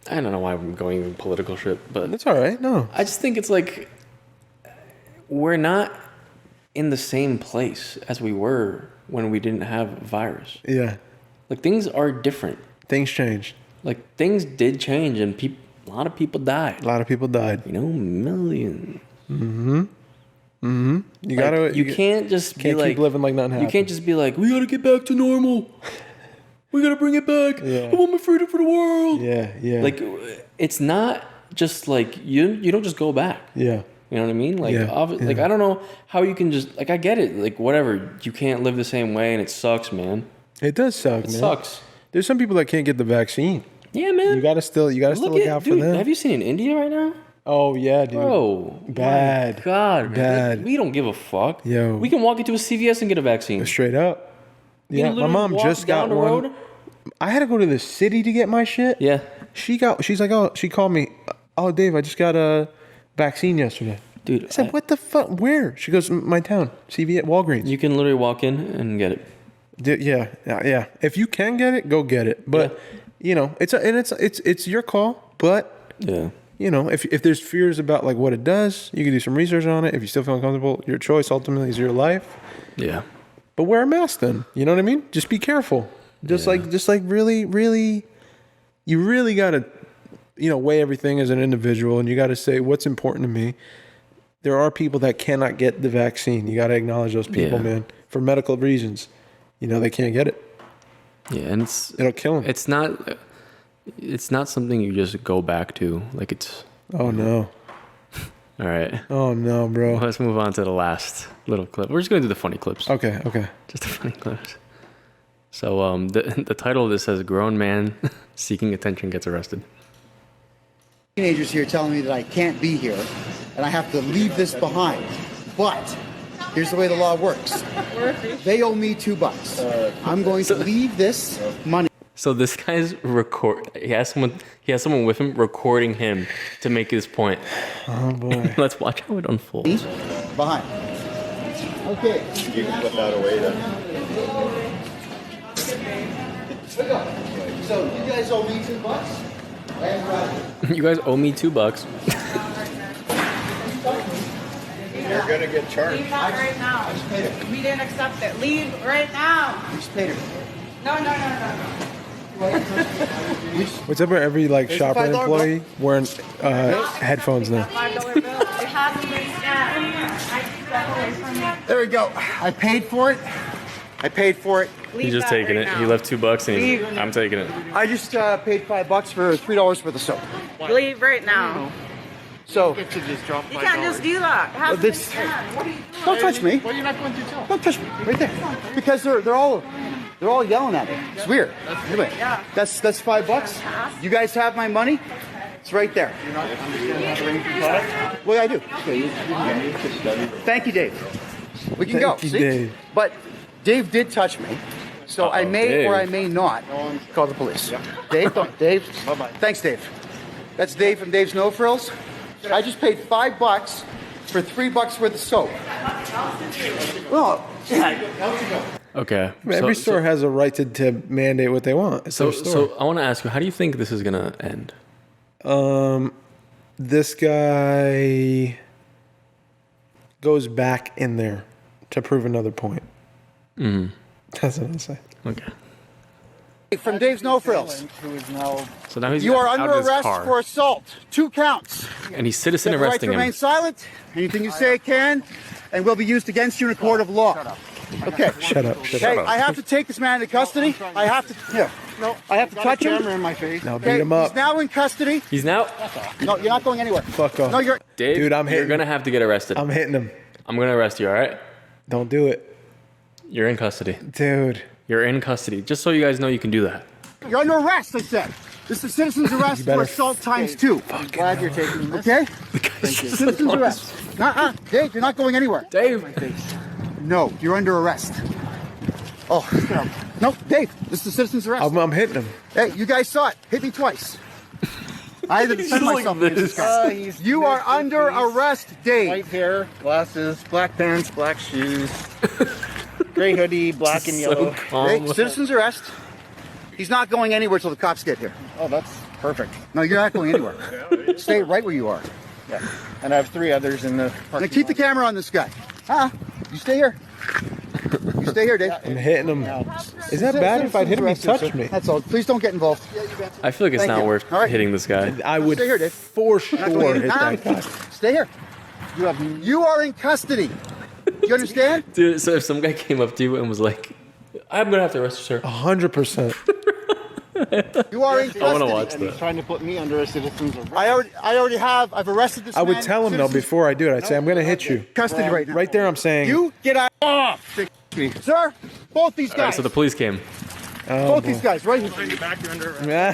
Speaker 2: know why I'm going in political shit, but
Speaker 1: that's all right. No,
Speaker 2: I just think it's like we're not in the same place as we were when we didn't have a virus.
Speaker 1: Yeah,
Speaker 2: like things are different.
Speaker 1: Things changed.
Speaker 2: Like things did change, and a lot of people died.
Speaker 1: A lot of people died.
Speaker 2: You know, millions.
Speaker 1: You
Speaker 2: can't just be like
Speaker 1: keep living like nothing happened.
Speaker 2: You can't just be like, we gotta get back to normal. We gotta bring it back.
Speaker 1: Yeah.
Speaker 2: I want my freedom for the world.
Speaker 1: Yeah.
Speaker 2: Like it's not just like you don't just go back.
Speaker 1: Yeah.
Speaker 2: You know what I mean? Like like I don't know how you can just like I get it. Like whatever, you can't live the same way, and it sucks, man.
Speaker 1: It does suck,
Speaker 2: It
Speaker 1: man.
Speaker 2: sucks.
Speaker 1: There's some people that can't get the vaccine.
Speaker 2: Yeah, man.
Speaker 1: You gotta still look out for them.
Speaker 2: Have you seen in India right now?
Speaker 1: Oh yeah, dude.
Speaker 2: Bro,
Speaker 1: bad.
Speaker 2: My God,
Speaker 1: bad.
Speaker 2: Man. We don't give a fuck.
Speaker 1: Yo,
Speaker 2: we can walk into a CVS and get a vaccine.
Speaker 1: Straight up. Yeah, my mom just got
Speaker 2: the
Speaker 1: one.
Speaker 2: Road.
Speaker 1: I had to go to the city to get my shit.
Speaker 2: Yeah.
Speaker 1: She's like, oh, she called me. Oh, Dave, I just got a vaccine yesterday.
Speaker 2: Dude,
Speaker 1: I said, what the fuck? Where? She goes, my town, CVS, Walgreens.
Speaker 2: You can literally walk in and get it.
Speaker 1: Yeah. If you can get it, go get it. But you know, it's your call. But
Speaker 2: yeah.
Speaker 1: You know, if there's fears about like what it does, you can do some research on it. If you still feel uncomfortable, your choice ultimately is your life.
Speaker 2: Yeah.
Speaker 1: But wear a mask then. You know what I mean? Just be careful. Just like really, you really gotta, weigh everything as an individual, and you gotta say what's important to me. There are people that cannot get the vaccine. You gotta acknowledge those people, man, for medical reasons. They can't get it.
Speaker 2: Yeah, and
Speaker 1: it'll kill them.
Speaker 2: It's not something you just go back to. Like it's.
Speaker 1: Oh no.
Speaker 2: All right.
Speaker 1: Oh no, bro.
Speaker 2: Well, let's move on to the last little clip. We're just gonna do the funny clips.
Speaker 1: Okay.
Speaker 2: Just the funny clips. So the title of this says "Grown Man Seeking Attention Gets Arrested."
Speaker 6: Teenagers here telling me that I can't be here, and I have to leave this behind. But here's the way the law works. They owe me $2. I'm going to leave this money.
Speaker 2: So this guy's he has someone with him recording him to make his point.
Speaker 1: Oh boy.
Speaker 2: Let's watch how it unfolds.
Speaker 6: Behind. Okay.
Speaker 7: You can put that away then.
Speaker 6: So you guys owe me $2?
Speaker 2: You guys owe me $2.
Speaker 7: You're gonna get charged.
Speaker 8: Leave that right now. We didn't accept it. Leave right now.
Speaker 6: You just paid her.
Speaker 8: No.
Speaker 1: What's up with every ShopRite employee wearing headphones now?
Speaker 8: $5 bill. It hasn't been scanned.
Speaker 6: There we go. I paid for it.
Speaker 2: He's just taking it. He left $2 and I'm taking it.
Speaker 6: I just paid $5 for $3 worth of soap.
Speaker 8: Leave right now.
Speaker 6: So
Speaker 8: You can't just do that. It hasn't been scanned. What are you doing?
Speaker 6: don't touch me. Well, you're not going to tell. Don't touch me. Right there. Because they're all yelling at me. It's weird. Anyway, that's $5. You guys have my money. It's right there. Well, I do. Thank you, Dave. We can go.
Speaker 1: Thank you,
Speaker 6: See?
Speaker 1: Dave.
Speaker 6: But Dave did touch me, so I may
Speaker 2: Dave.
Speaker 6: or I may not call the police. Dave. Bye-bye. Thanks, Dave. That's Dave from Dave's No Frills. I just paid $5 for $3 worth of soap. Well,
Speaker 2: Okay.
Speaker 1: Every store has a right to mandate what they want. It's their store.
Speaker 2: So I want to ask you, how do you think this is gonna end?
Speaker 1: This guy goes back in there to prove another point. That's what I say.
Speaker 2: Okay.
Speaker 6: from Dave's No Frills.
Speaker 2: So now he's
Speaker 6: You are
Speaker 2: out
Speaker 6: under
Speaker 2: of his
Speaker 6: arrest
Speaker 2: car.
Speaker 6: for assault. 2 counts.
Speaker 2: And he's citizen
Speaker 6: You have the right
Speaker 2: arresting
Speaker 6: to
Speaker 2: him.
Speaker 6: remain silent. Anything you say can and will be used against you in a court of law. Okay.
Speaker 1: Shut up.
Speaker 6: Hey, I have to take this man into custody. I have to. Here. No. I have to touch him.
Speaker 7: in my face.
Speaker 1: Now beat him up.
Speaker 6: He's now in custody.
Speaker 2: He's now.
Speaker 6: No, you're not going anywhere.
Speaker 1: Fuck off.
Speaker 6: No, you're.
Speaker 2: Dave,
Speaker 1: Dude, I'm
Speaker 2: You're
Speaker 1: hitting-
Speaker 2: gonna have to get arrested.
Speaker 1: I'm hitting him.
Speaker 2: I'm gonna arrest you. All right.
Speaker 1: Don't do it.
Speaker 2: You're in custody.
Speaker 1: Dude.
Speaker 2: You're in custody. Just so you guys know, you can do that.
Speaker 6: You're under arrest, I said. This is citizen's arrest for
Speaker 1: better
Speaker 6: assault times 2.
Speaker 7: I'm glad you're taking this.
Speaker 6: Okay? Citizen's arrest. Dave, you're not going anywhere.
Speaker 2: Dave.
Speaker 6: No, you're under arrest. Oh, no, Dave, this is citizen's arrest.
Speaker 1: I'm hitting him.
Speaker 6: Hey, you guys saw it. Hit me twice. I had to defend myself against this guy. You are under arrest, Dave.
Speaker 7: White hair, glasses, black pants, black shoes, gray hoodie, black and yellow.
Speaker 6: Hey, citizen's arrest. He's not going anywhere till the cops get here.
Speaker 7: Oh, that's perfect.
Speaker 6: No, you're not going anywhere. Stay right where you are.
Speaker 7: Yeah. And I have 3 others in the parking
Speaker 6: Now keep the
Speaker 7: lot.
Speaker 6: camera on this guy. You stay here. You stay here, Dave.
Speaker 1: I'm hitting him. Is that bad? If I'd hit him, he touched me.
Speaker 6: That's all. Please don't get involved.
Speaker 2: I feel like it's
Speaker 6: Thank
Speaker 2: not
Speaker 6: you.
Speaker 2: worth
Speaker 6: All right.
Speaker 2: hitting this guy.
Speaker 1: I would
Speaker 6: Stay here, Dave.
Speaker 1: for sure hit that guy.
Speaker 6: Stay here. You are in custody. You understand?
Speaker 2: Dude, so if some guy came up to you and was like, I'm going to have to arrest you, sir.
Speaker 1: 100%.
Speaker 6: You are in custody.
Speaker 2: I want to watch
Speaker 7: And he's
Speaker 2: that.
Speaker 7: trying to put me under a citizen's arrest.
Speaker 6: I already have. I've arrested this
Speaker 1: I would
Speaker 6: man.
Speaker 1: tell him, though,
Speaker 6: Citizens
Speaker 1: before I do it, I'd say, I'm going to hit you.
Speaker 6: custody right now.
Speaker 1: Right there, I'm saying.
Speaker 6: You get out. Sir, both these
Speaker 2: All right,
Speaker 6: guys.
Speaker 2: so the police came.
Speaker 6: Both these guys, right here.
Speaker 1: Yeah.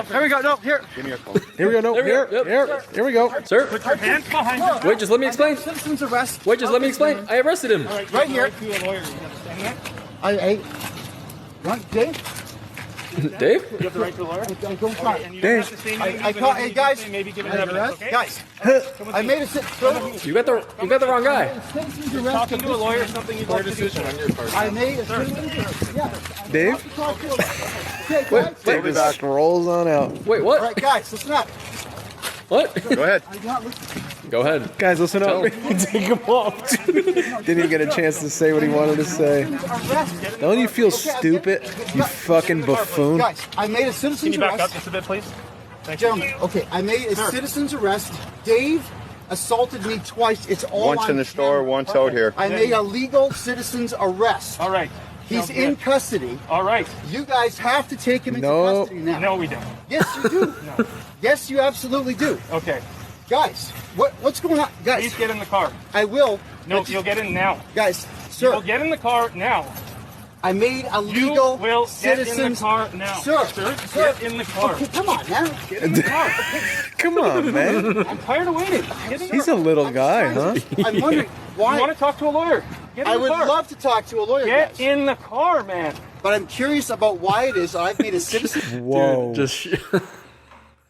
Speaker 6: Here we go. No, here.
Speaker 7: Give me a call.
Speaker 1: Here we go. No,
Speaker 2: There we go.
Speaker 1: here we go.
Speaker 2: Sir,
Speaker 4: Put your hands behind you.
Speaker 2: wait, just let me explain.
Speaker 6: Citizen's arrest.
Speaker 2: Wait, just let me explain. I arrested him.
Speaker 6: Right here. Dave?
Speaker 2: Dave?
Speaker 4: You have the right to a lawyer.
Speaker 6: I go front.
Speaker 4: And you
Speaker 1: Dave.
Speaker 4: don't have to say anything.
Speaker 6: I caught. Hey guys.
Speaker 4: Maybe give it evidence, okay?
Speaker 6: Guys. I made a
Speaker 2: You got the wrong guy.
Speaker 6: citizen's arrest.
Speaker 4: Talking to a lawyer is something you'd like to do.
Speaker 6: I made a citizen's arrest. Yeah.
Speaker 1: Dave?
Speaker 6: Okay, guys.
Speaker 1: David back rolls on out.
Speaker 2: Wait,
Speaker 6: All
Speaker 2: what?
Speaker 6: right, guys, listen up.
Speaker 2: What?
Speaker 7: Go ahead.
Speaker 6: I'm not listening.
Speaker 2: Go ahead.
Speaker 1: Guys, listen up. Take him off. Didn't even get a chance to say what he wanted to say.
Speaker 6: Arrest.
Speaker 1: Don't you feel stupid, you fucking buffoon?
Speaker 6: Guys, I made a
Speaker 4: Can
Speaker 6: citizen's
Speaker 4: you back up
Speaker 6: arrest.
Speaker 4: just a bit, please? Thank you.
Speaker 6: Gentlemen, okay, I made a citizen's arrest. Dave assaulted me twice. It's all
Speaker 7: Once
Speaker 6: on
Speaker 7: in the store,
Speaker 6: camera.
Speaker 7: once out here.
Speaker 6: I made a legal citizen's arrest.
Speaker 4: All right.
Speaker 6: He's
Speaker 4: Sounds
Speaker 6: in
Speaker 4: good.
Speaker 6: custody.
Speaker 4: All right.
Speaker 6: You guys have to take him into
Speaker 1: No.
Speaker 6: custody now.
Speaker 4: No, we don't.
Speaker 6: Yes, you do. Yes, you absolutely do.
Speaker 4: Okay.
Speaker 6: Guys, what's going on?
Speaker 4: Please
Speaker 6: Guys,
Speaker 4: get in the car.
Speaker 6: I will.
Speaker 4: No,
Speaker 6: but-
Speaker 4: you'll get in now.
Speaker 6: Guys,
Speaker 4: You'll
Speaker 6: sir,
Speaker 4: get in the car now.
Speaker 6: I made a
Speaker 4: You
Speaker 6: legal
Speaker 4: will get in the
Speaker 6: citizen's
Speaker 4: car now.
Speaker 6: Sir,
Speaker 4: Get in the car.
Speaker 6: Okay, come on now.
Speaker 4: Get in the car.
Speaker 1: Come on, man.
Speaker 4: I'm tired of waiting. Get in the
Speaker 1: He's a little guy, huh?
Speaker 6: I'm wondering why.
Speaker 4: You want to talk to a lawyer? Get in
Speaker 6: I
Speaker 4: the
Speaker 6: would
Speaker 4: car.
Speaker 6: love to talk to a lawyer,
Speaker 4: Get
Speaker 6: guys.
Speaker 4: in the car, man.
Speaker 6: But I'm curious about why it is I've made a citizen.
Speaker 1: Whoa.
Speaker 2: Just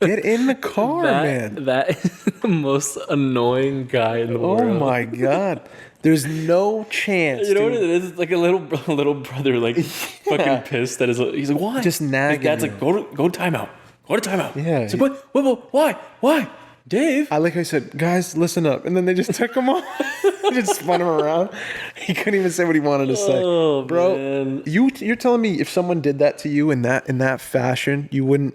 Speaker 1: Get in the car, man.
Speaker 2: that is the most annoying guy in the
Speaker 1: Oh
Speaker 2: world.
Speaker 1: my God. There's no chance.
Speaker 2: You know what
Speaker 1: dude.
Speaker 2: it is? It's like a little brother, like fucking pissed that he's like, why?
Speaker 1: Just nagging
Speaker 2: His dad's
Speaker 1: you.
Speaker 2: like, go to timeout. Go to timeout.
Speaker 1: Yeah.
Speaker 2: He's like, what? Why? Dave?
Speaker 1: I like how he said, guys, listen up. And then they just took him off. Just spun him around. He couldn't even say what he wanted to say.
Speaker 2: Oh,
Speaker 1: Bro,
Speaker 2: man.
Speaker 1: you're telling me if someone did that to you in that fashion, you wouldn't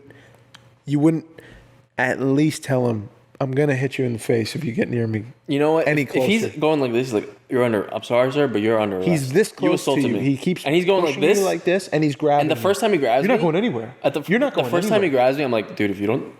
Speaker 1: at least tell him, I'm gonna hit you in the face if you get near me.
Speaker 2: You know what?
Speaker 1: Any
Speaker 2: If he's
Speaker 1: closer.
Speaker 2: going like this, he's like, you're under. I'm sorry, sir, but you're under.
Speaker 1: He's
Speaker 2: arrest.
Speaker 1: this
Speaker 2: You
Speaker 1: close to
Speaker 2: assaulted
Speaker 1: you.
Speaker 2: me.
Speaker 1: He keeps
Speaker 2: and he's going like
Speaker 1: pushing
Speaker 2: this,
Speaker 1: you like this, and he's grabbing.
Speaker 2: And the first time he grabs
Speaker 1: you're
Speaker 2: me,
Speaker 1: not going anywhere.
Speaker 2: You're
Speaker 1: not going
Speaker 2: The first time he
Speaker 1: anywhere.
Speaker 2: grabs me, I'm like, dude, if you don't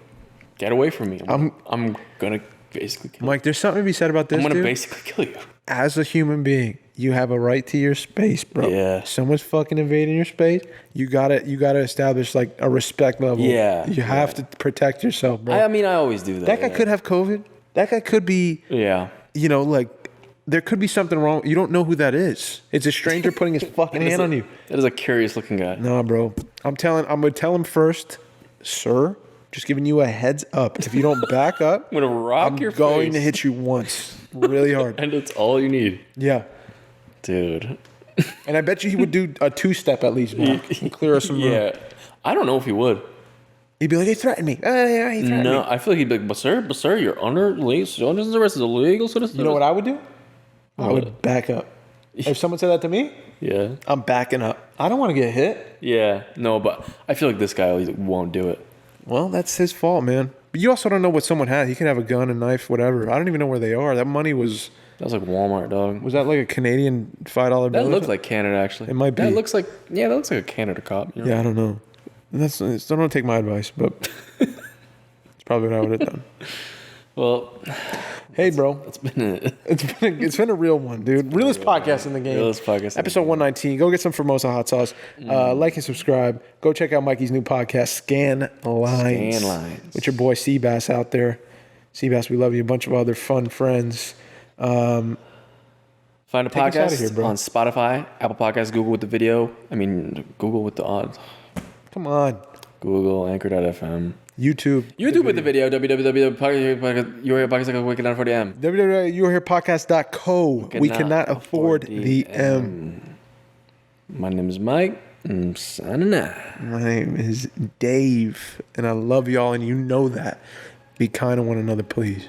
Speaker 2: get away from me, I'm gonna basically kill you.
Speaker 1: Mike, there's something to be said about this,
Speaker 2: I'm gonna
Speaker 1: dude.
Speaker 2: basically kill you.
Speaker 1: As a human being, you have a right to your space, bro.
Speaker 2: Yeah.
Speaker 1: Someone's fucking invading your space. You gotta establish like a respect level.
Speaker 2: Yeah,
Speaker 1: You have to protect yourself, bro.
Speaker 2: I mean, I always do that.
Speaker 1: that guy
Speaker 2: yeah.
Speaker 1: could have COVID. That guy could be,
Speaker 2: Yeah.
Speaker 1: like, there could be something wrong. You don't know who that is. It's a stranger putting his fucking hand on you.
Speaker 2: That is a curious looking guy.
Speaker 1: Nah, bro. I'm gonna tell him first, sir. Just giving you a heads up. If you don't back up,
Speaker 2: I'm gonna rock
Speaker 1: I'm
Speaker 2: your
Speaker 1: going
Speaker 2: face.
Speaker 1: to hit you once, really hard.
Speaker 2: And it's all you need,
Speaker 1: Yeah.
Speaker 2: dude.
Speaker 1: And I bet you he would do a 2-step at least, bro. And clear us some room.
Speaker 2: Yeah. I don't know if he would.
Speaker 1: He'd be like, he threatened me. Yeah, he threatened
Speaker 2: No,
Speaker 1: me.
Speaker 2: I feel like he'd be like, but sir, you're under legal citizen's arrest is illegal citizen.
Speaker 1: You know what I would do? I
Speaker 2: What?
Speaker 1: would back up. If someone said that to me,
Speaker 2: Yeah.
Speaker 1: I'm backing up. I don't want to get hit.
Speaker 2: Yeah. No, but I feel like this guy won't do it.
Speaker 1: Well, that's his fault, man. But you also don't know what someone had. He could have a gun, a knife, whatever. I don't even know where they are. That money was
Speaker 2: That was like Walmart, dog.
Speaker 1: that like a Canadian $5 bill?
Speaker 2: That looks like Canada, actually.
Speaker 1: It might be.
Speaker 2: That looks like a Canada cop. You know?
Speaker 1: Yeah, I don't know. Don't take my advice, but it's probably what I would have done.
Speaker 2: Well,
Speaker 1: Hey, bro.
Speaker 2: it's been
Speaker 1: It's been a real one, dude. Realest podcast in the game.
Speaker 2: Realest podcast in the
Speaker 1: Episode 119. Go get some Formosa hot sauce. Like and subscribe. Go check out Mikey's new podcast, Scan Lines.
Speaker 2: Scan Lines.
Speaker 1: With your boy Seabass out there. Seabass, we love you. A bunch of other fun friends.
Speaker 2: Find a
Speaker 1: Take us outta
Speaker 2: podcast
Speaker 1: here, bro.
Speaker 2: on Spotify, Apple Podcasts, Google with the video. Google with the odds.
Speaker 1: Come on.
Speaker 2: Google, Anchor.fm.
Speaker 1: YouTube
Speaker 2: with the video, www.youhearepodcast.co.
Speaker 1: www.youhearepodcast.co. We cannot afford the M.
Speaker 2: My name is Mike. I'm signing out.
Speaker 1: My name is Dave, and I love y'all, and you know that. Be kind to one another, please.